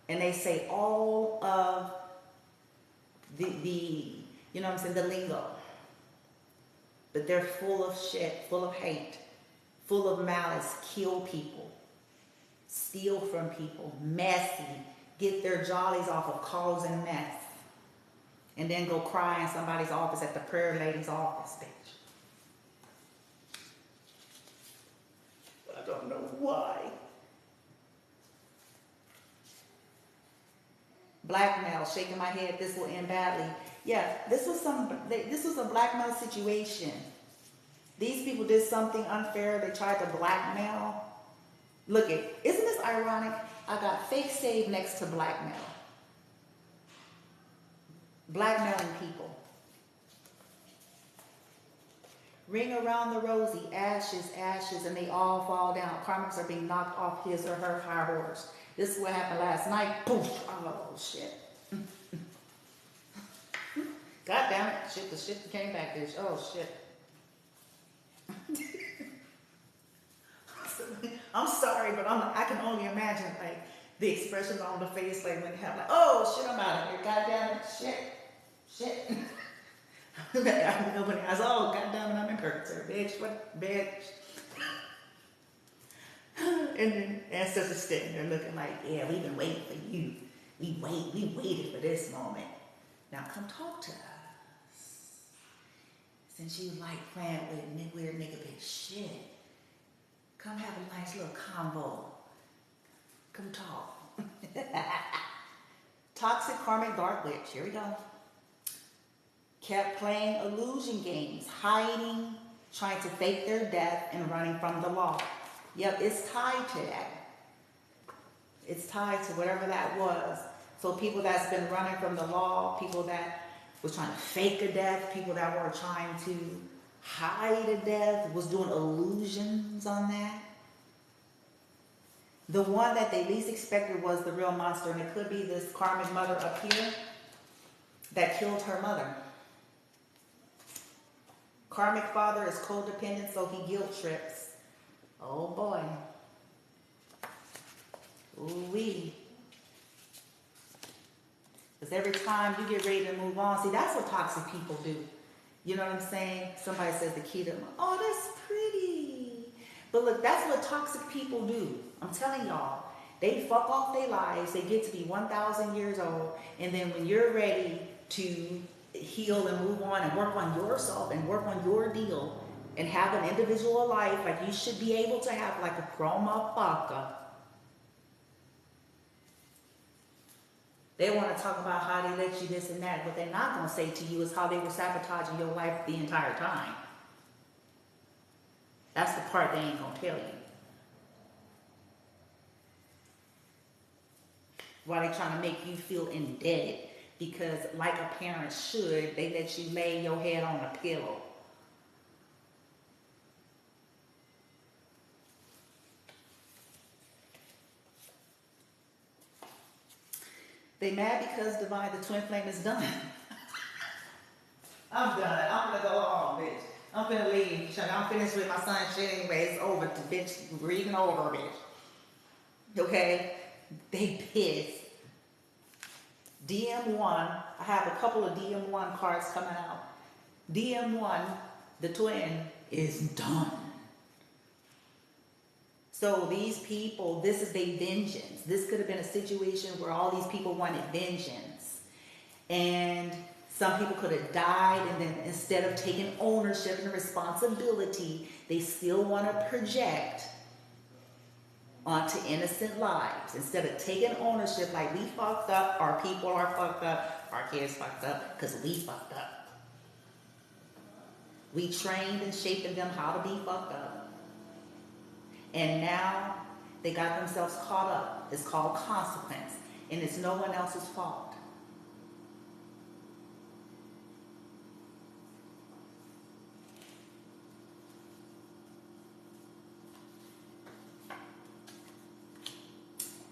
And they say all of the you know what I'm saying, the lingo. But they're full of shit, full of hate, full of malice, kill people, steal from people, messy, get their jollies off of causing mess, and then go cry in somebody's office at the prayer lady's office, bitch. I don't know why. Blackmail, shaking my head, this will end badly. Yeah, this was a blackmail situation. These people did something unfair. They tried to blackmail. Look it, isn't this ironic? I got fake save next to blackmail. Blackmailing people. Ring around the rosy, ashes, ashes, and they all fall down. Karmics are being knocked off his or her high horse. This is what happened last night. Poof. Oh, shit. God damn it. Shit, the shit came back, bitch. Oh, shit. I'm sorry, but I can only imagine, like, the expressions on the face, like, when they have, like, oh, shit, I'm out of here. God damn it. Shit. I open the eyes. Oh, God damn it, I'm in purgatory. Bitch, what? Bitch. And then ancestors sitting there looking like, yeah, we've been waiting for you. We waited for this moment. Now come talk to us. Since you like playing with weird nigga bitch shit, come have a nice little convo. Come talk. Toxic karmic dark witch. Here we go. Kept playing illusion games, hiding, trying to fake their death, and running from the law. Yep, it's tied to that. It's tied to whatever that was. So people that's been running from the law, people that was trying to fake a death, people that were trying to high to death, was doing illusions on that. The one that they least expected was the real monster, and it could be this karmic mother up here that killed her mother. Karmic father is codependent, so he guilt trips. Oh boy. Ooh-wee. Because every time you get ready to move on, see, that's what toxic people do. You know what I'm saying? Somebody says the key to them, oh, that's pretty. But look, that's what toxic people do. I'm telling y'all. They fuck off their lives. They get to be 1,000 years old. And then when you're ready to heal and move on and work on yourself and work on your deal and have an individual life like you should be able to have, like a pro motherfucker, they want to talk about how they let you this and that. What they're not going to say to you is how they were sabotaging your life the entire time. That's the part they ain't going to tell you. Why they trying to make you feel indebted. Because like a parent should, they let you lay your head on a pillow. They mad because Divine, the twin flame, is done. I'm done. I'm gonna go home, bitch. I'm gonna leave. I'm finished with my son's shit anyway. It's over, bitch. We're even over, bitch. Okay? They pissed. DM1, I have a couple of DM1 cards coming out. DM1, the twin, is done. So these people, this is their vengeance. This could have been a situation where all these people wanted vengeance. And some people could have died, and then instead of taking ownership and responsibility, they still want to project onto innocent lives. Instead of taking ownership, like we fucked up, our people are fucked up, our kids fucked up, because we fucked up. We trained and shaped them how to be fucked up. And now they got themselves caught up. It's called consequence. And it's no one else's fault.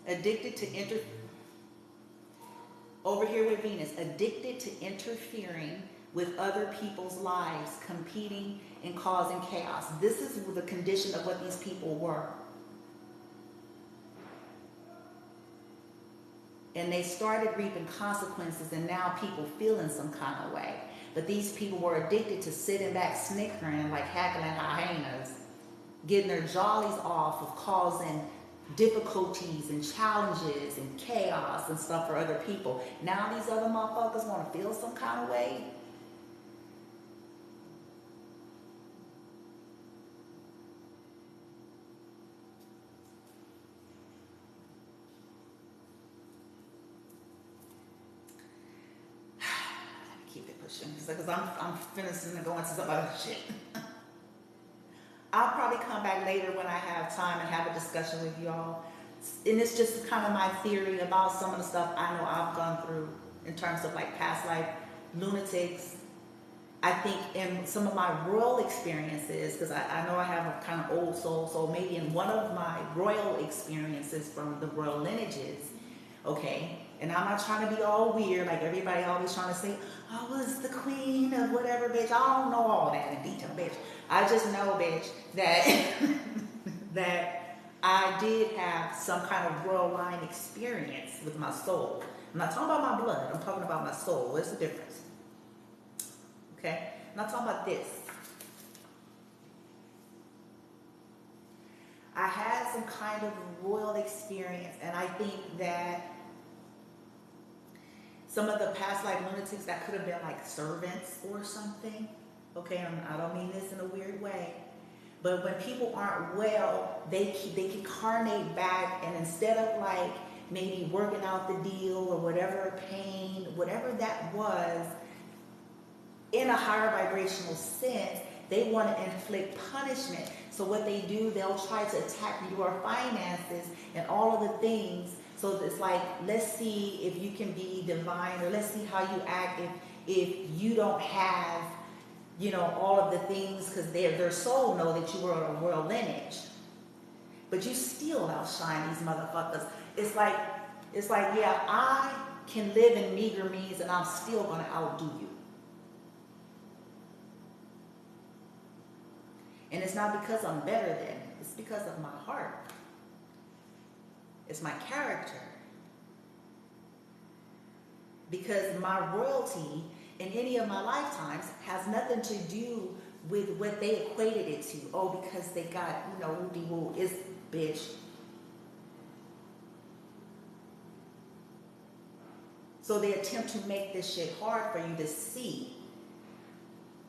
Addicted to over here with Venus, addicted to interfering with other people's lives, competing and causing chaos. This is the condition of what these people were. And they started reaping consequences, and now people feel in some kind of way. But these people were addicted to sitting back, snickering like hackling hyenas, getting their jollies off of causing difficulties and challenges and chaos and stuff for other people. Now these other motherfuckers want to feel some kind of way. Keep it pushing because I'm finishing to go into some other shit. I'll probably come back later when I have time and have a discussion with y'all. And it's just kind of my theory about some of the stuff I know I've gone through in terms of like past life lunatics. I think in some of my royal experiences, because I know I have a kind of old soul, so maybe in one of my royal experiences from the royal lineages, okay, and I'm not trying to be all weird like everybody always trying to say, I was the queen of whatever, bitch. I don't know all that in detail, bitch. I just know, bitch, that that I did have some kind of royal line experience with my soul. I'm not talking about my blood. I'm talking about my soul. What's the difference? Okay? I'm not talking about this. I had some kind of royal experience, and I think that some of the past life lunatics that could have been like servants or something. Okay, I don't mean this in a weird way. But when people aren't well, they can carnate back, and instead of like maybe working out the deal or whatever pain, whatever that was, in a higher vibrational sense, they want to inflict punishment. So what they do, they'll try to attack your finances and all of the things. So it's like, let's see if you can be divine, or let's see how you act if you don't have you know, all of the things, because their soul know that you were a royal lineage. But you still outshine these motherfuckers. It's like, yeah, I can live in meager means and I'm still gonna outdo you. And it's not because I'm better than, it's because of my heart. It's my character. Because my royalty in any of my lifetimes has nothing to do with what they equated it to. Oh, because they got, you know, woo-de-woo, is bitch. So they attempt to make this shit hard for you to see.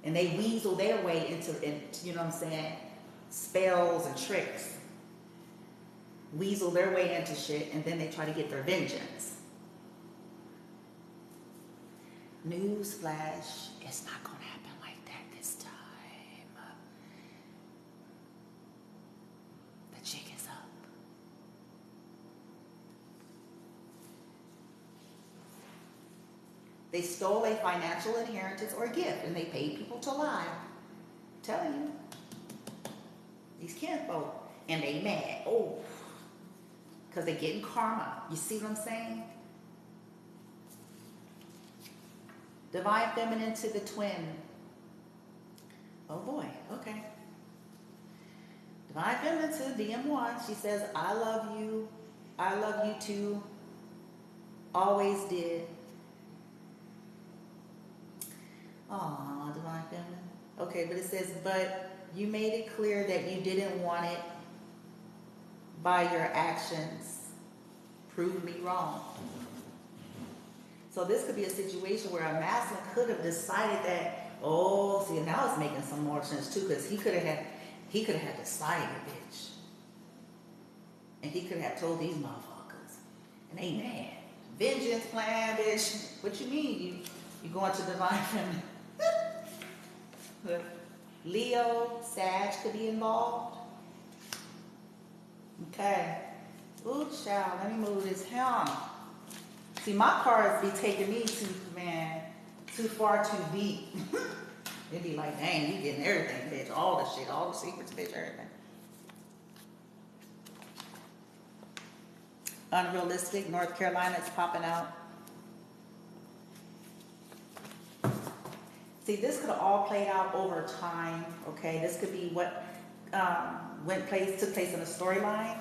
And they weasel their way into, you know what I'm saying, spells and tricks. Weasel their way into shit, and then they try to get their vengeance. Newsflash, it's not going to happen like that this time. The jig is up. They stole a financial inheritance or gift, and they paid people to lie. I'm telling you. These kinfolk, and they mad. Oh, because they're getting karma. You see what I'm saying? Divine feminine to the twin. Oh boy, okay. Divine feminine to DM1. She says, I love you. I love you too. Always did. Aw, divine feminine. Okay, but it says, but you made it clear that you didn't want it by your actions. Prove me wrong. So this could be a situation where a masculine could have decided that, oh, see, now it's making some more sense too, because he could have had decided, bitch. And he could have told these motherfuckers. And they mad. Vengeance plan, bitch. What you mean? You going to divine feminine? Leo, Sag could be involved. Okay. Ooh, child, let me move this helm. See, my cards be taking me too far, too deep. It'd be like, dang, you getting everything, bitch. All the shit, all the secrets, bitch, everything. Unrealistic, North Carolina is popping out. See, this could have all played out over time, okay? This could be what took place in a storyline.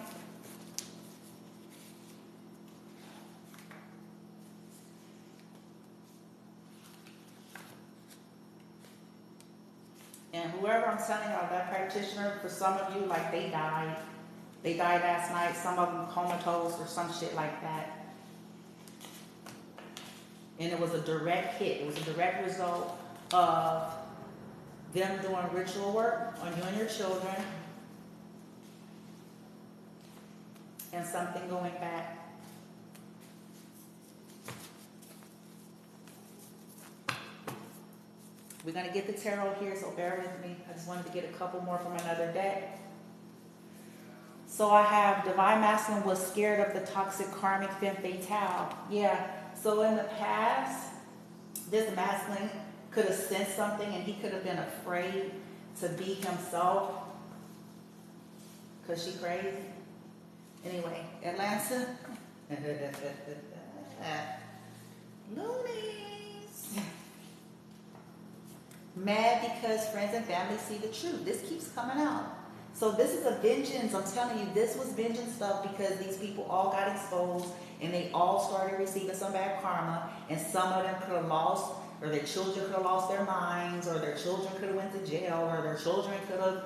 And whoever I'm telling you, that practitioner, for some of you, like they died. They died last night, some of them comatose or some shit like that. And it was a direct hit. It was a direct result of them doing ritual work on you and your children and something going back. We're going to get the tarot here, so bear with me. I just wanted to get a couple more from another deck. So I have Divine Masculine was scared of the toxic karmic femme fatale. Yeah, so in the past, this masculine could have sensed something and he could have been afraid to be himself. Because she crazy. Anyway, Atlanta. Loonies. Mad because friends and family see the truth. This keeps coming out. So this is a vengeance. I'm telling you, this was vengeance stuff because these people all got exposed and they all started receiving some bad karma, and some of them could have lost, or their children could have lost their minds, or their children could have went to jail, or their children could have,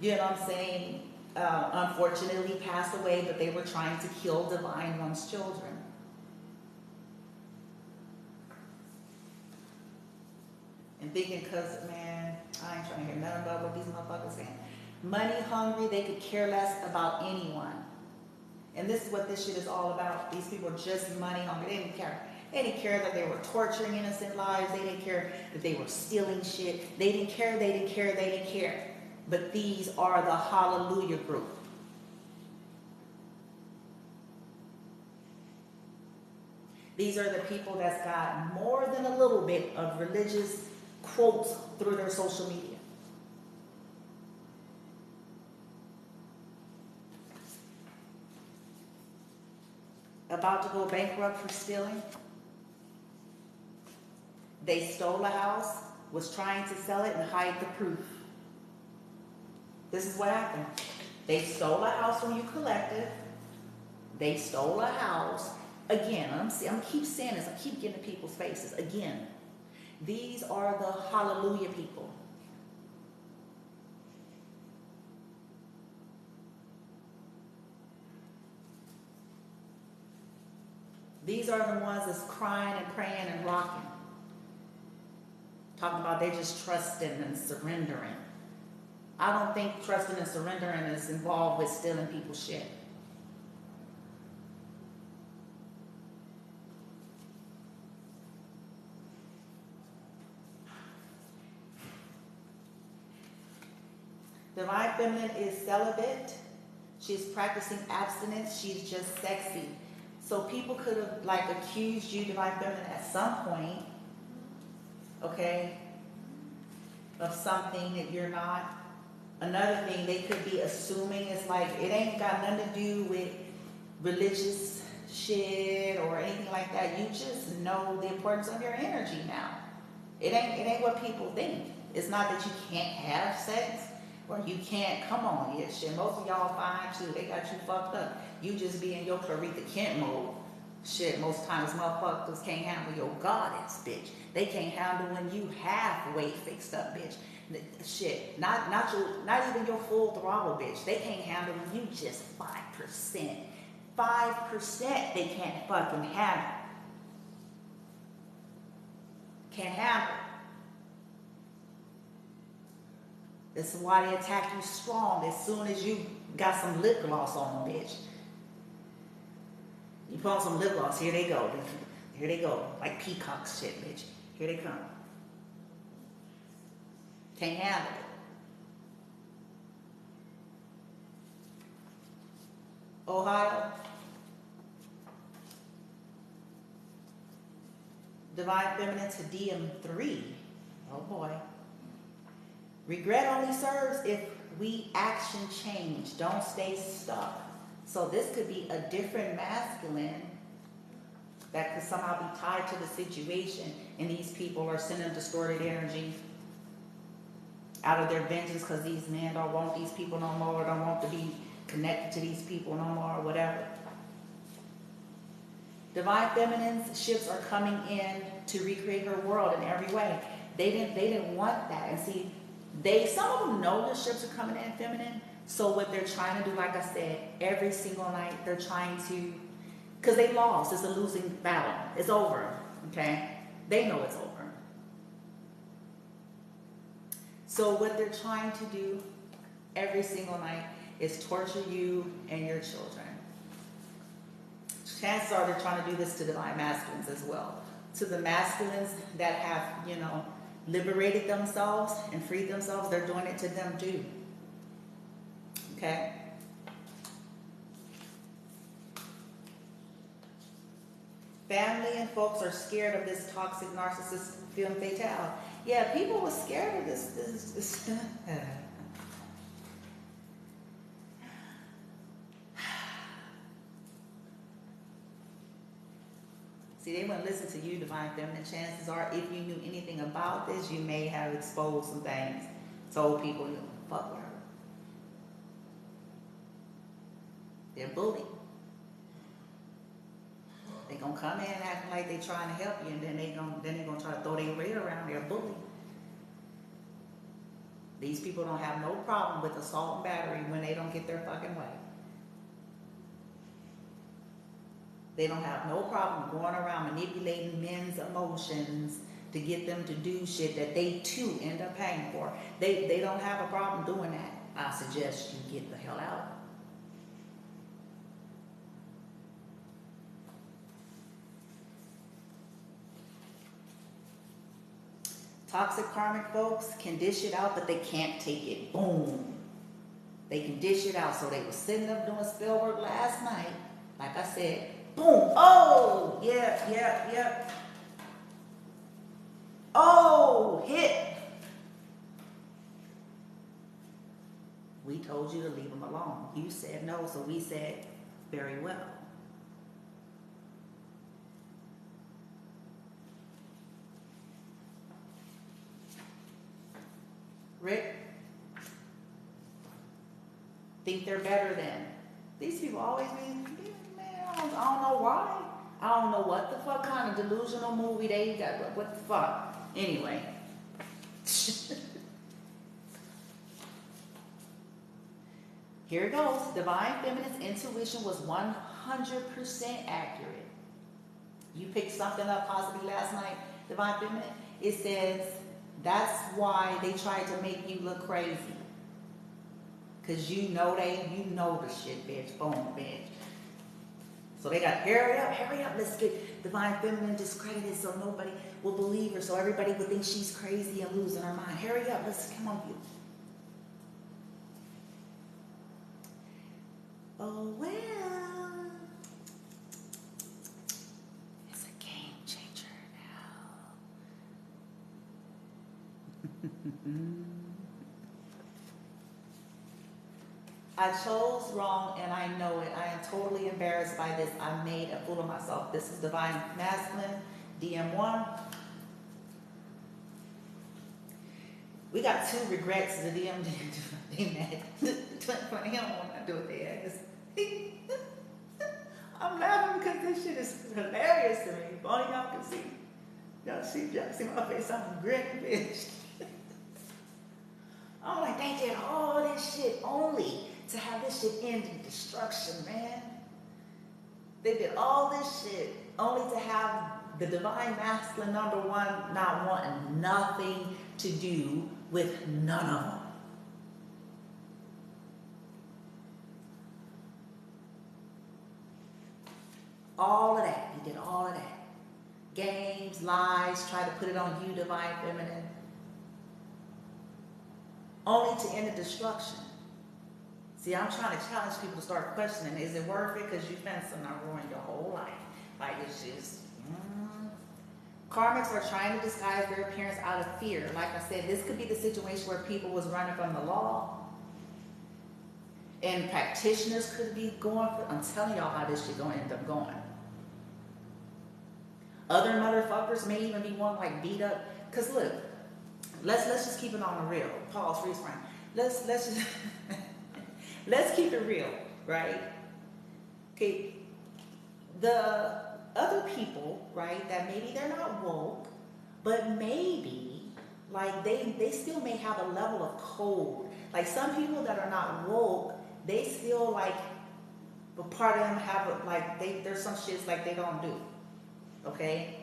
you know what I'm saying, unfortunately passed away, but they were trying to kill Divine One's children. And thinking, because, man, I ain't trying to hear nothing about what these motherfuckers saying. Money hungry, they could care less about anyone. And this is what this shit is all about. These people are just money hungry. They didn't care. They didn't care that they were torturing innocent lives. They didn't care that they were stealing shit. They didn't care, they didn't care, they didn't care. But these are the hallelujah group. These are the people that's got more than a little bit of religious quotes through their social media. About to go bankrupt for stealing. They stole a house, was trying to sell it and hide the proof. This is what happened. They stole a house from you collective. They stole a house. Again, I'm keep saying this. I keep getting in people's faces. Again, these are the hallelujah people. These are the ones that's crying and praying and rocking. Talking about they're just trusting and surrendering. I don't think trusting and surrendering is involved with stealing people's shit. Divine Feminine is celibate. She's practicing abstinence. She's just sexy. So people could have like accused you, Divine Feminine, at some point, okay, of something that you're not. Another thing they could be assuming is like it ain't got nothing to do with religious shit or anything like that. You just know the importance of your energy now. It ain't what people think. It's not that you can't have sex or you can't. Come on, yeah, shit. Most of y'all fine too. They got you fucked up. You just be in your Clarita Kent mode. Shit, most times motherfuckers can't handle your goddess, bitch. They can't handle when you halfway fixed up, bitch. Shit, not even your full throttle, bitch. They can't handle when you just 5%. 5% they can't fucking handle. Can't handle. This is why they attack you strong as soon as you got some lip gloss on, bitch. You put on some lip gloss, here they go. Here they go. Like peacock shit, bitch. Here they come. Can't handle it. Ohio. Divine Feminine to DM3. Oh boy. Regret only serves if we action change. Don't stay stuck. So this could be a different masculine that could somehow be tied to the situation, and these people are sending distorted energy out of their vengeance because these men don't want these people no more, or don't want to be connected to these people no more, or whatever. Divine Feminine's ships are coming in to recreate her world in every way. They didn't want that. And see, some of them know the ships are coming in feminine. So what they're trying to do, like I said, every single night they're trying to, because they lost. It's a losing battle. It's over. Okay? They know it's over. So what they're trying to do every single night is torture you and your children. Chances are they're trying to do this to divine masculines as well. To the masculines that have, liberated themselves and freed themselves, they're doing it to them too. Okay? Family and folks are scared of this toxic narcissist femme fatale. Yeah, people were scared of this. See, they wouldn't listen to you, Divine Feminine. Chances are, if you knew anything about this, you may have exposed some things, told people, fuck with her. They're bullied. They're going to come in acting like they're trying to help you, and then they're going to try to throw their weight around. They're bullied. These people don't have no problem with assault and battery when they don't get their fucking way. They don't have no problem going around manipulating men's emotions to get them to do shit that they too end up paying for. They don't have a problem doing that. I suggest you get the hell out. Toxic karmic folks can dish it out, but they can't take it. Boom. They can dish it out. So they were sitting up doing spell work last night. Like I said, boom. Oh, yeah. Oh, hit. We told you to leave them alone. You said no, so we said, very well. Rick, think they're better than. These people always be, man, I don't know why. I don't know what the fuck kind of delusional movie they got, but what the fuck. Anyway. Here it goes. Divine Feminine's intuition was 100% accurate. You picked something up possibly last night, Divine Feminine. It says, that's why they tried to make you look crazy. Because you know the shit, bitch. Boom, bitch. So they got, hurry up, let's get Divine Feminine discredited so nobody will believe her, so everybody would think she's crazy and losing her mind. Hurry up, let's come on, you. Oh, well. It's a game changer now. I chose wrong and I know it. I am totally embarrassed by this. I made a fool of myself. This is Divine Masculine, DM1. We got 2 regrets. The DM that. He don't want to do it there. I'm laughing because this shit is hilarious to me. If only y'all can see. Y'all see my face. I'm grinning, bitch. I'm like, they did all this shit only to have this shit end in destruction, man. They did all this shit only to have the Divine Masculine number 1 not wanting nothing to do with none of them. All of that. He did all of that. Games, lies, try to put it on you, Divine Feminine. Only to end in destruction. See, I'm trying to challenge people to start questioning, is it worth it? Because you spent some not ruin your whole life. Like, it's just, Karmics are trying to disguise their appearance out of fear. Like I said, this could be the situation where people was running from the law. And practitioners could be going for, I'm telling y'all how this shit gonna end up going. Other motherfuckers may even be one like beat up. Cause look, let's just keep it on the real. Pause, freeze frame. Let's just let's keep it real, right? Okay. The other people, right, that maybe they're not woke, but maybe like they still may have a level of code. Like some people that are not woke, they still like, but part of them have like there's some shits like they don't do. Okay?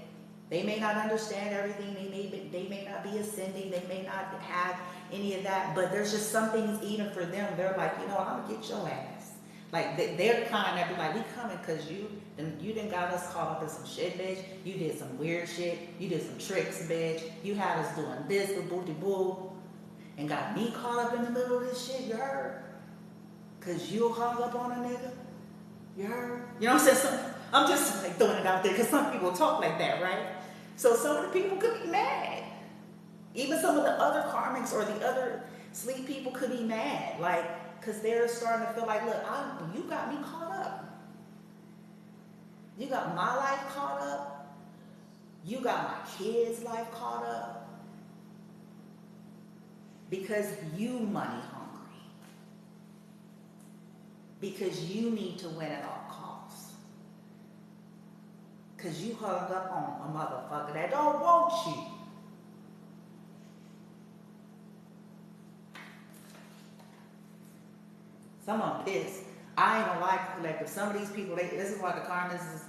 They may not understand everything, they may not be ascending, they may not have any of that, but there's just some things even for them, they're like, you know, I'm gonna get your ass. Like they're kind of be like, we coming because you done got us caught up in some shit, bitch. You did some weird shit. You did some tricks, bitch. You had us doing this, the booty boo, and got me caught up in the middle of this shit. You heard? Cause you hung up on a nigga. You heard? You know what I'm saying? I'm just like throwing it out there because some people talk like that, right? So some of the people could be mad. Even some of the other karmics or the other sleep people could be mad, like, because they're starting to feel like, look, you got me caught up. You got my life caught up. You got my kids' life caught up. Because you money hungry. Because you need to win at all costs. Because you hung up on a motherfucker that don't want you. Some of them pissed. I ain't gonna lie, collective. Some of these people, this is why the karmas is,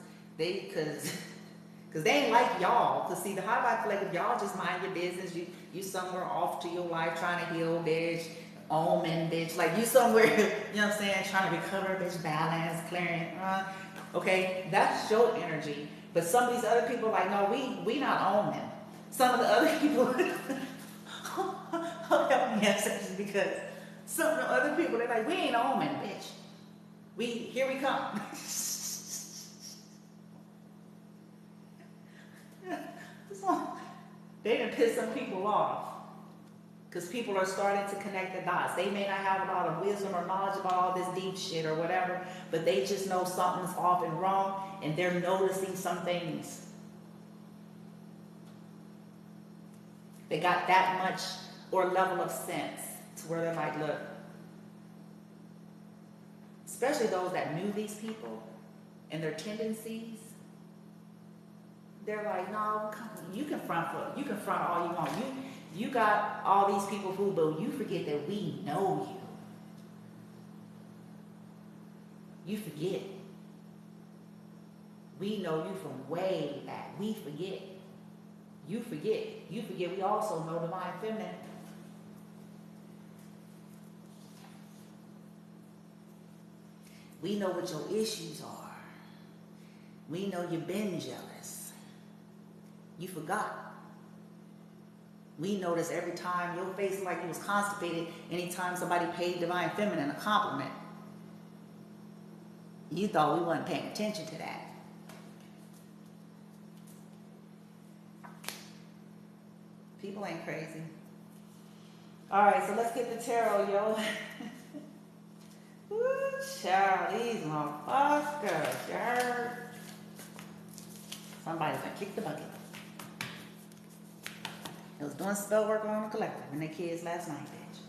cause they ain't like y'all. Cause see, the high vibe collective, y'all just mind your business. You somewhere off to your life trying to heal, bitch. Omen, bitch. Like you somewhere, you know what I'm saying, trying to recover, bitch, balance, clearing. Okay, that's your energy. But some of these other people, like, no, we not omen. Some of the other people, help me answer this because some of the other people, they're like, we ain't omen, bitch. Here we come. So, they they done piss some people off. Because people are starting to connect the dots. They may not have a lot of wisdom or knowledge about all this deep shit or whatever, but they just know something's off and wrong, and they're noticing some things. They got that much or level of sense to where they're like, look, especially those that knew these people and their tendencies, they're like, no, you can front all you want. You got all these people fooled, but you forget that we know you. You forget. We know you from way back. We forget. You forget. You forget we also know divine feminine. We know what your issues are. We know you've been jealous. You forgot. We notice every time your face looked like it was constipated anytime somebody paid divine feminine a compliment. You thought we wasn't paying attention to that. People ain't crazy. All right, so let's get the tarot, yo. Woo, child, these motherfuckers, you heard? Somebody's gonna kick the bucket. I was doing spell work on a collective and their kids last night, bitch.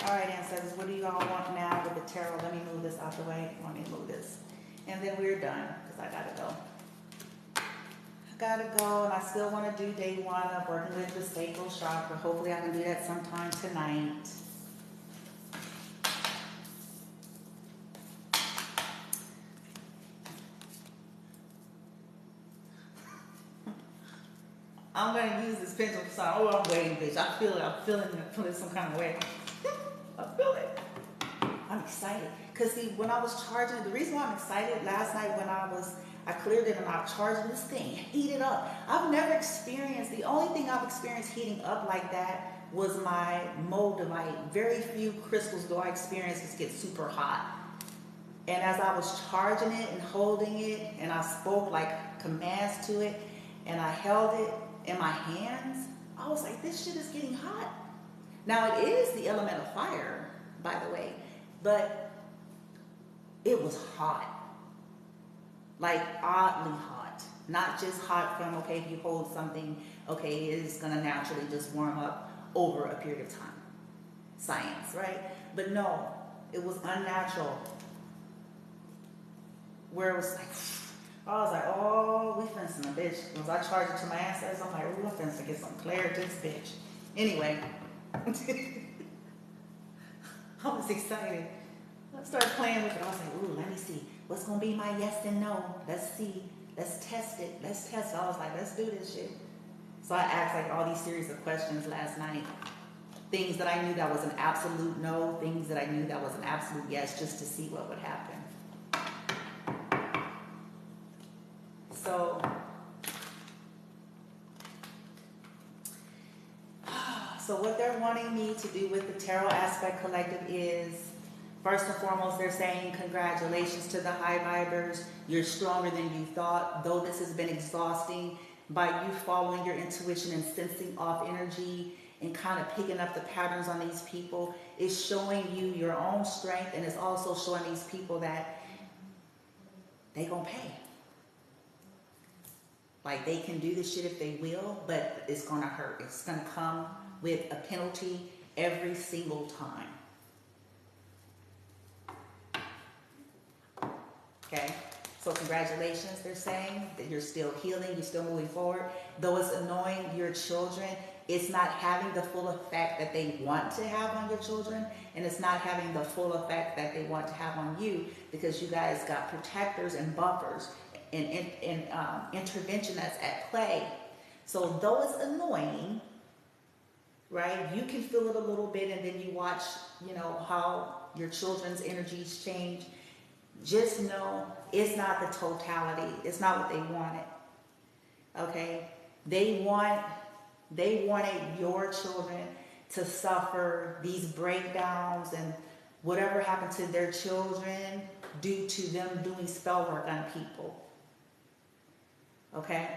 All right, ancestors, what do you all want now with the tarot? Let me move this out the way. Let me move this. And then we're done because I gotta go. And I still want to do day one of working with the sacral chakra. Hopefully I can do that sometime tonight. I'm going to use this pendulum for something. Oh, I'm waiting, bitch. I feel it. I'm feeling it some kind of way. I feel it. I'm excited. Because see, when I was charging, the reason why I'm excited last night when I cleared it and I was charging this thing, heated up. I've never experienced, the only thing I've experienced heating up like that was my moldavite. Very few crystals do I experience this get super hot. And as I was charging it and holding it, and I spoke like commands to it, and I held it in my hands, I was like, this shit is getting hot. Now it is the element of fire, by the way, but it was hot. Like oddly hot. Not just hot from, okay, if you hold something, okay, it is gonna naturally just warm up over a period of time. Science, right? But no, it was unnatural. Where it was like, I was like, oh, we finna some bitch. Once I charged it to my ancestors, I'm like, we're finna get some clarity to this bitch. Anyway, I was excited. I started playing with it. I was like, ooh, let me see. What's gonna be my yes and no? Let's see. Let's test it. Let's test it. I was like, let's do this shit. So I asked like all these series of questions last night. Things that I knew that was an absolute no. Things that I knew that was an absolute yes, just to see what would happen. So what they're wanting me to do with the Tarot Aspect Collective is, first and foremost, they're saying congratulations to the high vibers. You're stronger than you thought. Though this has been exhausting, by you following your intuition and sensing off energy and kind of picking up the patterns on these people, is showing you your own strength, and it's also showing these people that they gonna pay. Like, they can do this shit if they will, but it's gonna hurt. It's gonna come with a penalty every single time. Okay? So congratulations, they're saying that you're still healing, you're still moving forward. Though it's annoying your children, it's not having the full effect that they want to have on your children, and it's not having the full effect that they want to have on you, because you guys got protectors and buffers and intervention that's at play. So though it's annoying, right, you can feel it a little bit, and then you watch, how your children's energies change. Just know it's not the totality. It's not what they wanted. Okay? They wanted your children to suffer these breakdowns, and whatever happened to their children due to them doing spell work on people. Okay?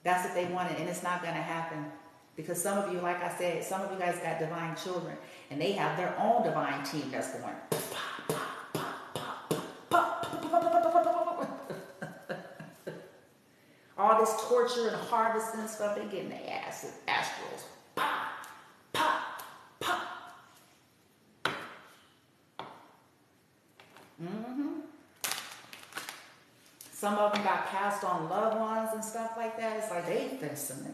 That's what they wanted, and it's not going to happen. Because some of you, like I said, some of you guys got divine children, and they have their own divine team that's going. All this torture and harvesting and stuff, they getting their asses, astrals. Pop, pop, pop. Some of them got passed on loved ones and stuff like that. It's like they fixing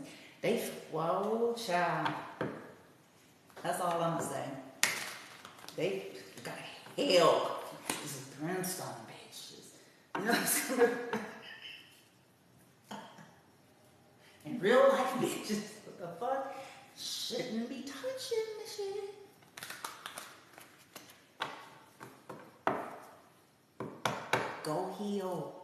it. Whoa, child. That's all I'm gonna say. They got hell. These brimstone bitches. You know what I'm saying? And real life bitches, what the fuck? Shouldn't be touching this shit. Go heal.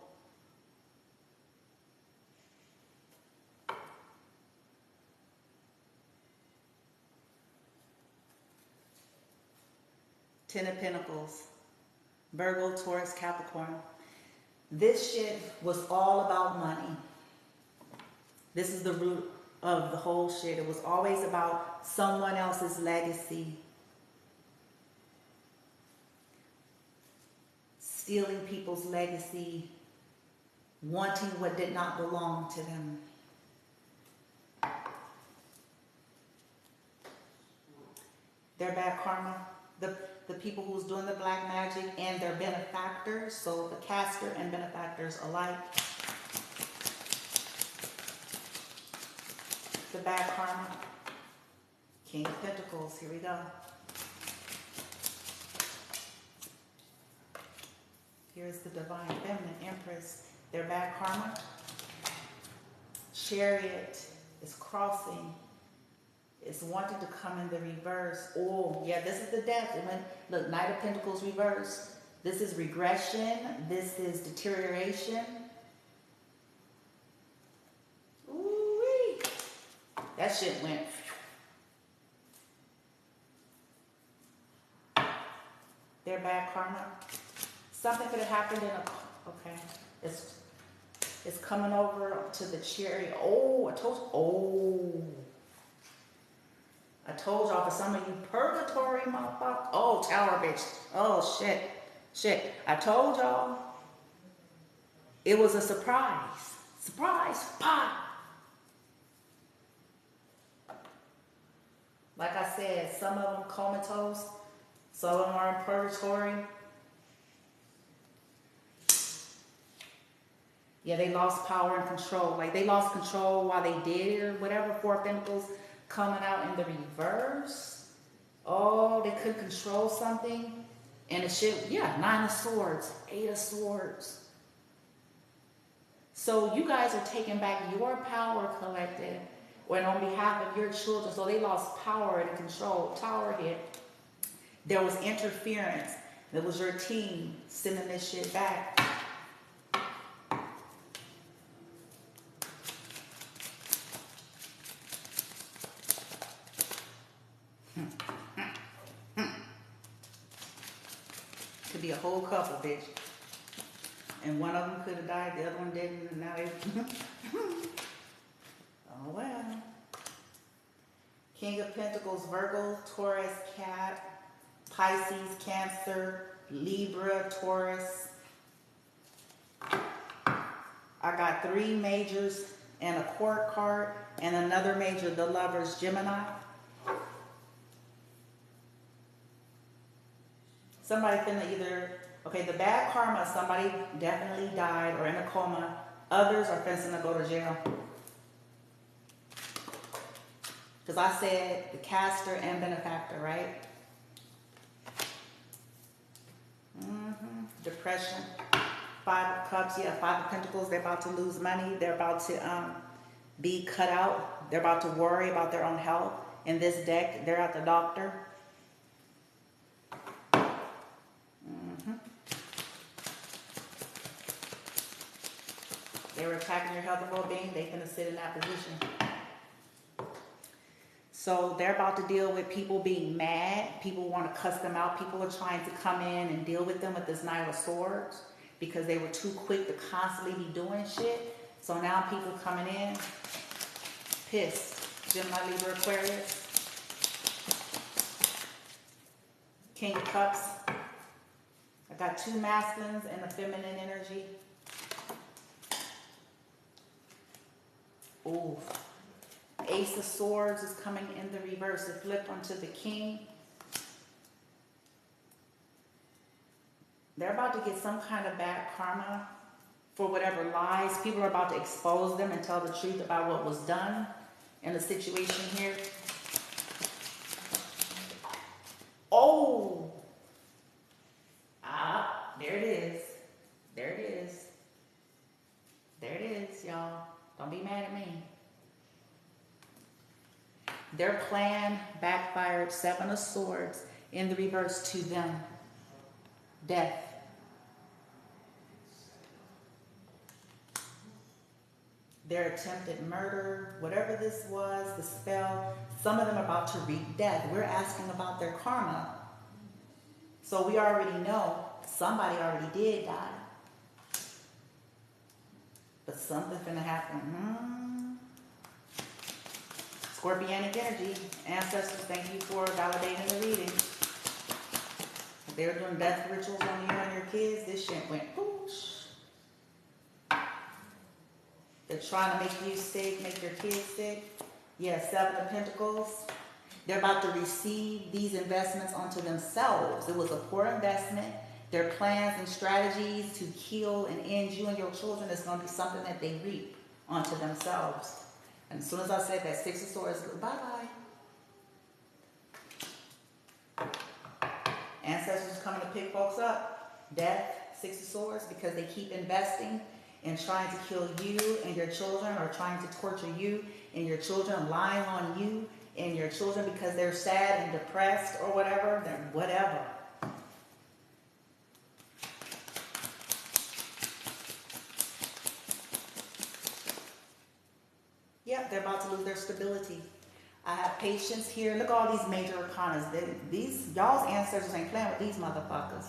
Ten of Pentacles, Virgo, Taurus, Capricorn. This shit was all about money. This is the root of the whole shit. It was always about someone else's legacy. Stealing people's legacy, wanting what did not belong to them. Their bad karma. The people who's doing the black magic and their benefactors, so the caster and benefactors alike. The bad karma. King of Pentacles, here we go. Here's the Divine Feminine Empress. Their bad karma. Chariot is crossing. It's wanting to come in the reverse. Oh, yeah, this is the death. Look, Knight of Pentacles reverse. This is regression. This is deterioration. Ooh-wee. That shit went. Their bad karma. Something could have happened in a... Okay. It's coming over to the chariot. Oh, I told y'all, for some of you purgatory motherfuckers. Oh, tower bitch. Oh, shit. Shit. I told y'all. It was a surprise. Surprise. Pop. Like I said, some of them comatose. Some of them are in purgatory. Yeah, they lost power and control. Like, they lost control while they did it or whatever. Four of Pentacles coming out in the reverse. Oh, they could control something. And the shit, yeah, 9 of Swords, 8 of Swords. So you guys are taking back your power, collective, and on behalf of your children. So they lost power and control. Tower hit. There was interference. It was your team sending this shit back. Could be a whole couple, bitch. And one of them could have died, the other one didn't, and now they... Oh, well. King of Pentacles, Virgo, Taurus, Cat, Pisces, Cancer, Libra, Taurus. I got 3 majors and a court card, and another major, the Lovers, Gemini. Somebody finna either, okay, the bad karma, somebody definitely died or in a coma. Others are finna go to jail. Because I said the caster and benefactor, right? Depression. 5 of Cups, yeah, 5 of Pentacles. They're about to lose money. They're about to be cut out. They're about to worry about their own health. In this deck, they're at the doctor. They were attacking your health and well-being. They finna sit in that position. So they're about to deal with people being mad. People want to cuss them out. People are trying to come in and deal with them with this Knight of Swords because they were too quick to constantly be doing shit. So now people coming in pissed. Gemini, Libra, Aquarius. King of Cups. I got two masculines and a feminine energy. Ooh. Ace of Swords is coming in the reverse. It flipped onto the King. They're about to get some kind of bad karma for whatever lies. People are about to expose them and tell the truth about what was done in the situation here. Oh! Ah, there it is. There it is. There it is, y'all. Don't be mad at me. Their plan backfired. Seven of Swords in the reverse to them. Death. Their attempted murder, whatever this was, the spell, some of them are about to reap death. We're asking about their karma. So we already know somebody already did die. But something's gonna happen. Scorpionic energy. Ancestors, thank you for validating the reading. If they were doing death rituals on you and your kids, this shit went poosh. They're trying to make you sick, make your kids sick. Yeah, Seven of Pentacles. They're about to receive these investments onto themselves. It was a poor investment. Their plans and strategies to kill and end you and your children is going to be something that they reap onto themselves. And as soon as I said that, Six of Swords, bye-bye. Ancestors coming to pick folks up. Death, Six of Swords, because they keep investing and trying to kill you and your children, or trying to torture you and your children, lying on you and your children because they're sad and depressed or whatever, then whatever. Yep, they're about to lose their stability. I have patience here. Look at all these major arcanas. These y'all's ancestors ain't playing with these motherfuckers.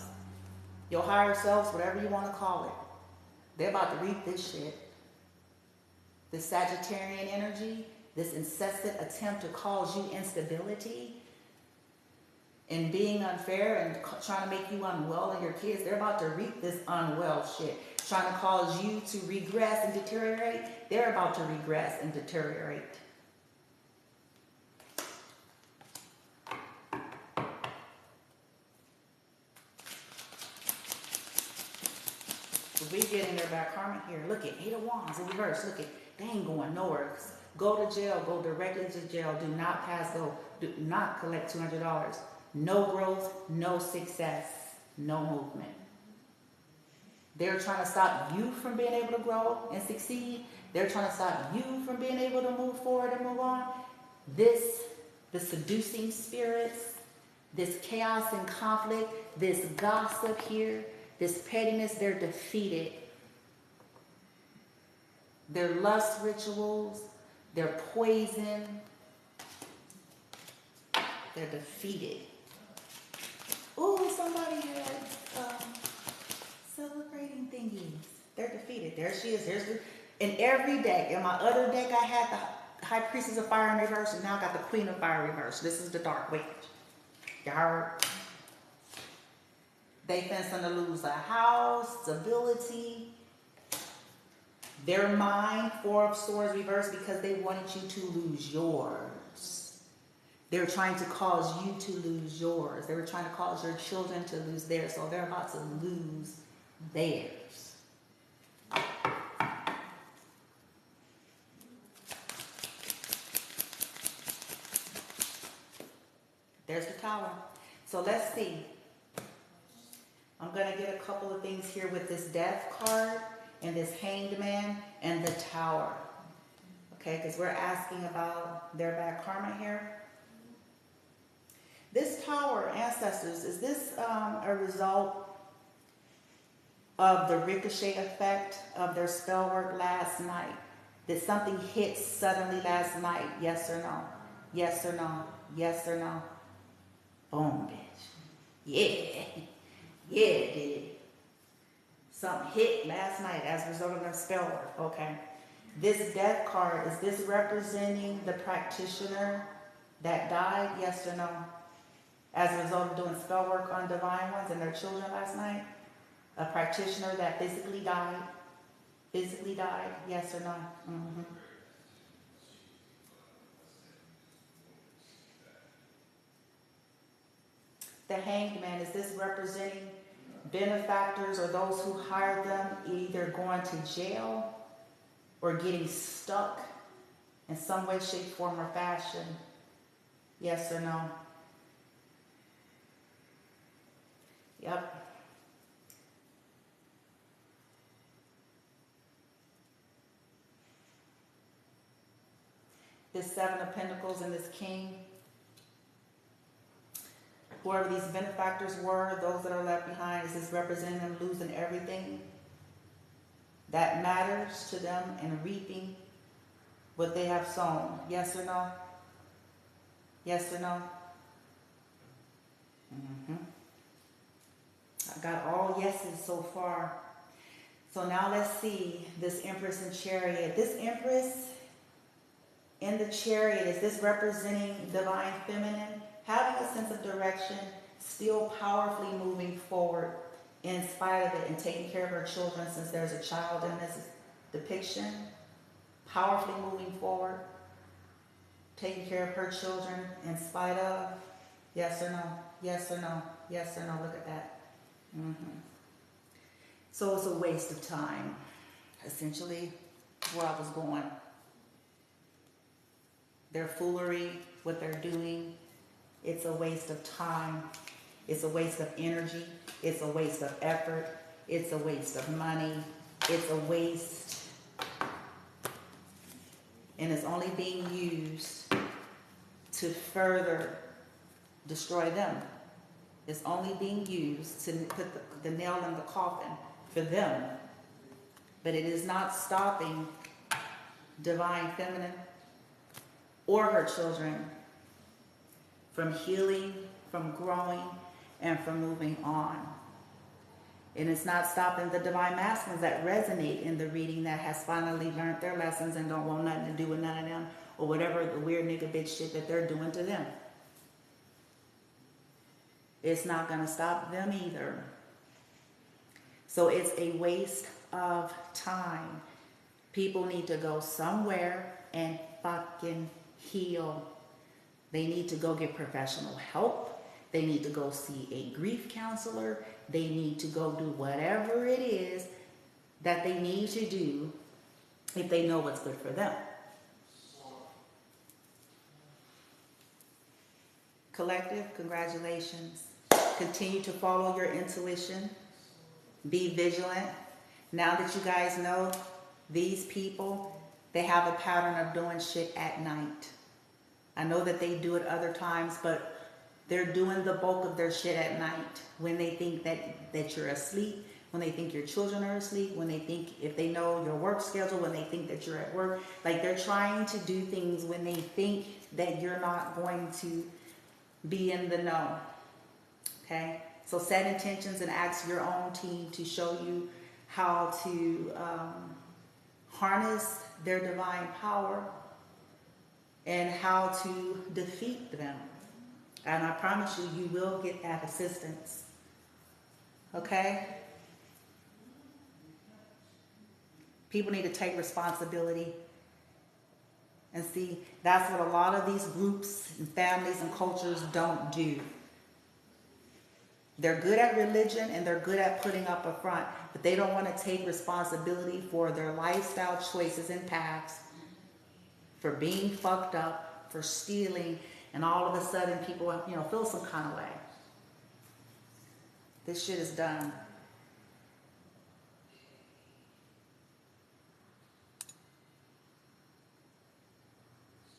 Your higher selves, whatever you want to call it. They're about to reap this shit. This Sagittarian energy, this incessant attempt to cause you instability and being unfair and trying to make you unwell and your kids, they're about to reap this unwell shit. Trying to cause you to regress and deteriorate, they're about to regress and deteriorate. We getting their back karma here. Look at Eight of Wands in reverse. Look at, they ain't going nowhere. Go to jail. Go directly to jail. Do not pass go. Do not collect $200. No growth. No success. No movement. They're trying to stop you from being able to grow and succeed. They're trying to stop you from being able to move forward and move on. The seducing spirits, this chaos and conflict, this gossip here, this pettiness, they're defeated. Their lust rituals, their poison, they're defeated. Ooh, somebody had celebrating thingies. They're defeated. There she is. In every deck, in my other deck, I had the High Priestess of Fire in reverse, and now I got the Queen of Fire in reverse. This is the Dark Witch. You heard? They fencing to lose a house, stability. Their mind, Four of Swords reverse, because they wanted you to lose yours. They were trying to cause you to lose yours. They were trying to cause your children to lose theirs. So they're about to lose theirs. There's the Tower. So let's see. I'm going to get a couple of things here with this Death card and this Hanged Man and the Tower. Okay, because we're asking about their bad karma here. This Tower, ancestors, is this a result of the ricochet effect of their spell work last night? Did something hit suddenly last night? Yes or no? Yes or no? Yes or no? Boom, bitch. Yeah. Yeah, it did. Something hit last night as a result of a spell work. Okay. This death card, is this representing the practitioner that died? Yes or no? As a result of doing spell work on divine ones and their children last night? A practitioner that physically died? Physically died? Yes or no? Mm-hmm. The Hanged Man, is this representing benefactors or those who hired them either going to jail or getting stuck in some way, shape, form, or fashion? Yes or no? Yep. This Seven of Pentacles and this King, whoever these benefactors were, those that are left behind, is this representing them losing everything that matters to them and reaping what they have sown? Yes or no? Yes or no? Mm-hmm. I got all yeses so far. So now let's see this Empress and Chariot. This Empress in the Chariot, is this representing divine feminine? Having a sense of direction, still powerfully moving forward in spite of it and taking care of her children, since there's a child in this depiction. Powerfully moving forward, taking care of her children in spite of. Yes or no? Yes or no? Yes or no? Look at that. Mm-hmm. So it's a waste of time, essentially, where I was going. Their foolery, what they're doing, it's a waste of time. It's a waste of energy. It's a waste of effort. It's a waste of money. It's a waste. And it's only being used to further destroy them. It's only being used to put the nail in the coffin for them. But it is not stopping divine feminine or her children from healing, from growing, and from moving on. And it's not stopping the divine masculines that resonate in the reading, that has finally learned their lessons and don't want nothing to do with none of them, or whatever the weird nigga bitch shit that they're doing to them. It's not going to stop them either. So it's a waste of time. People need to go somewhere and fucking heal. They need to go get professional help. They need to go see a grief counselor. They need to go do whatever it is that they need to do if they know what's good for them. Collective, congratulations. Continue to follow your intuition. Be vigilant. Now that you guys know these people, they have a pattern of doing shit at night. I know that they do it other times, but they're doing the bulk of their shit at night when they think that you're asleep, when they think your children are asleep, when they think, if they know your work schedule, when they think that you're at work. Like, they're trying to do things when they think that you're not going to be in the know. Okay? So set intentions and ask your own team to show you how to harness their divine power and how to defeat them. And I promise you, you will get that assistance. Okay? People need to take responsibility. And see, that's what a lot of these groups and families and cultures don't do. They're good at religion and they're good at putting up a front, but they don't want to take responsibility for their lifestyle choices and paths, for being fucked up, for stealing, and all of a sudden people, feel some kind of way. This shit is done.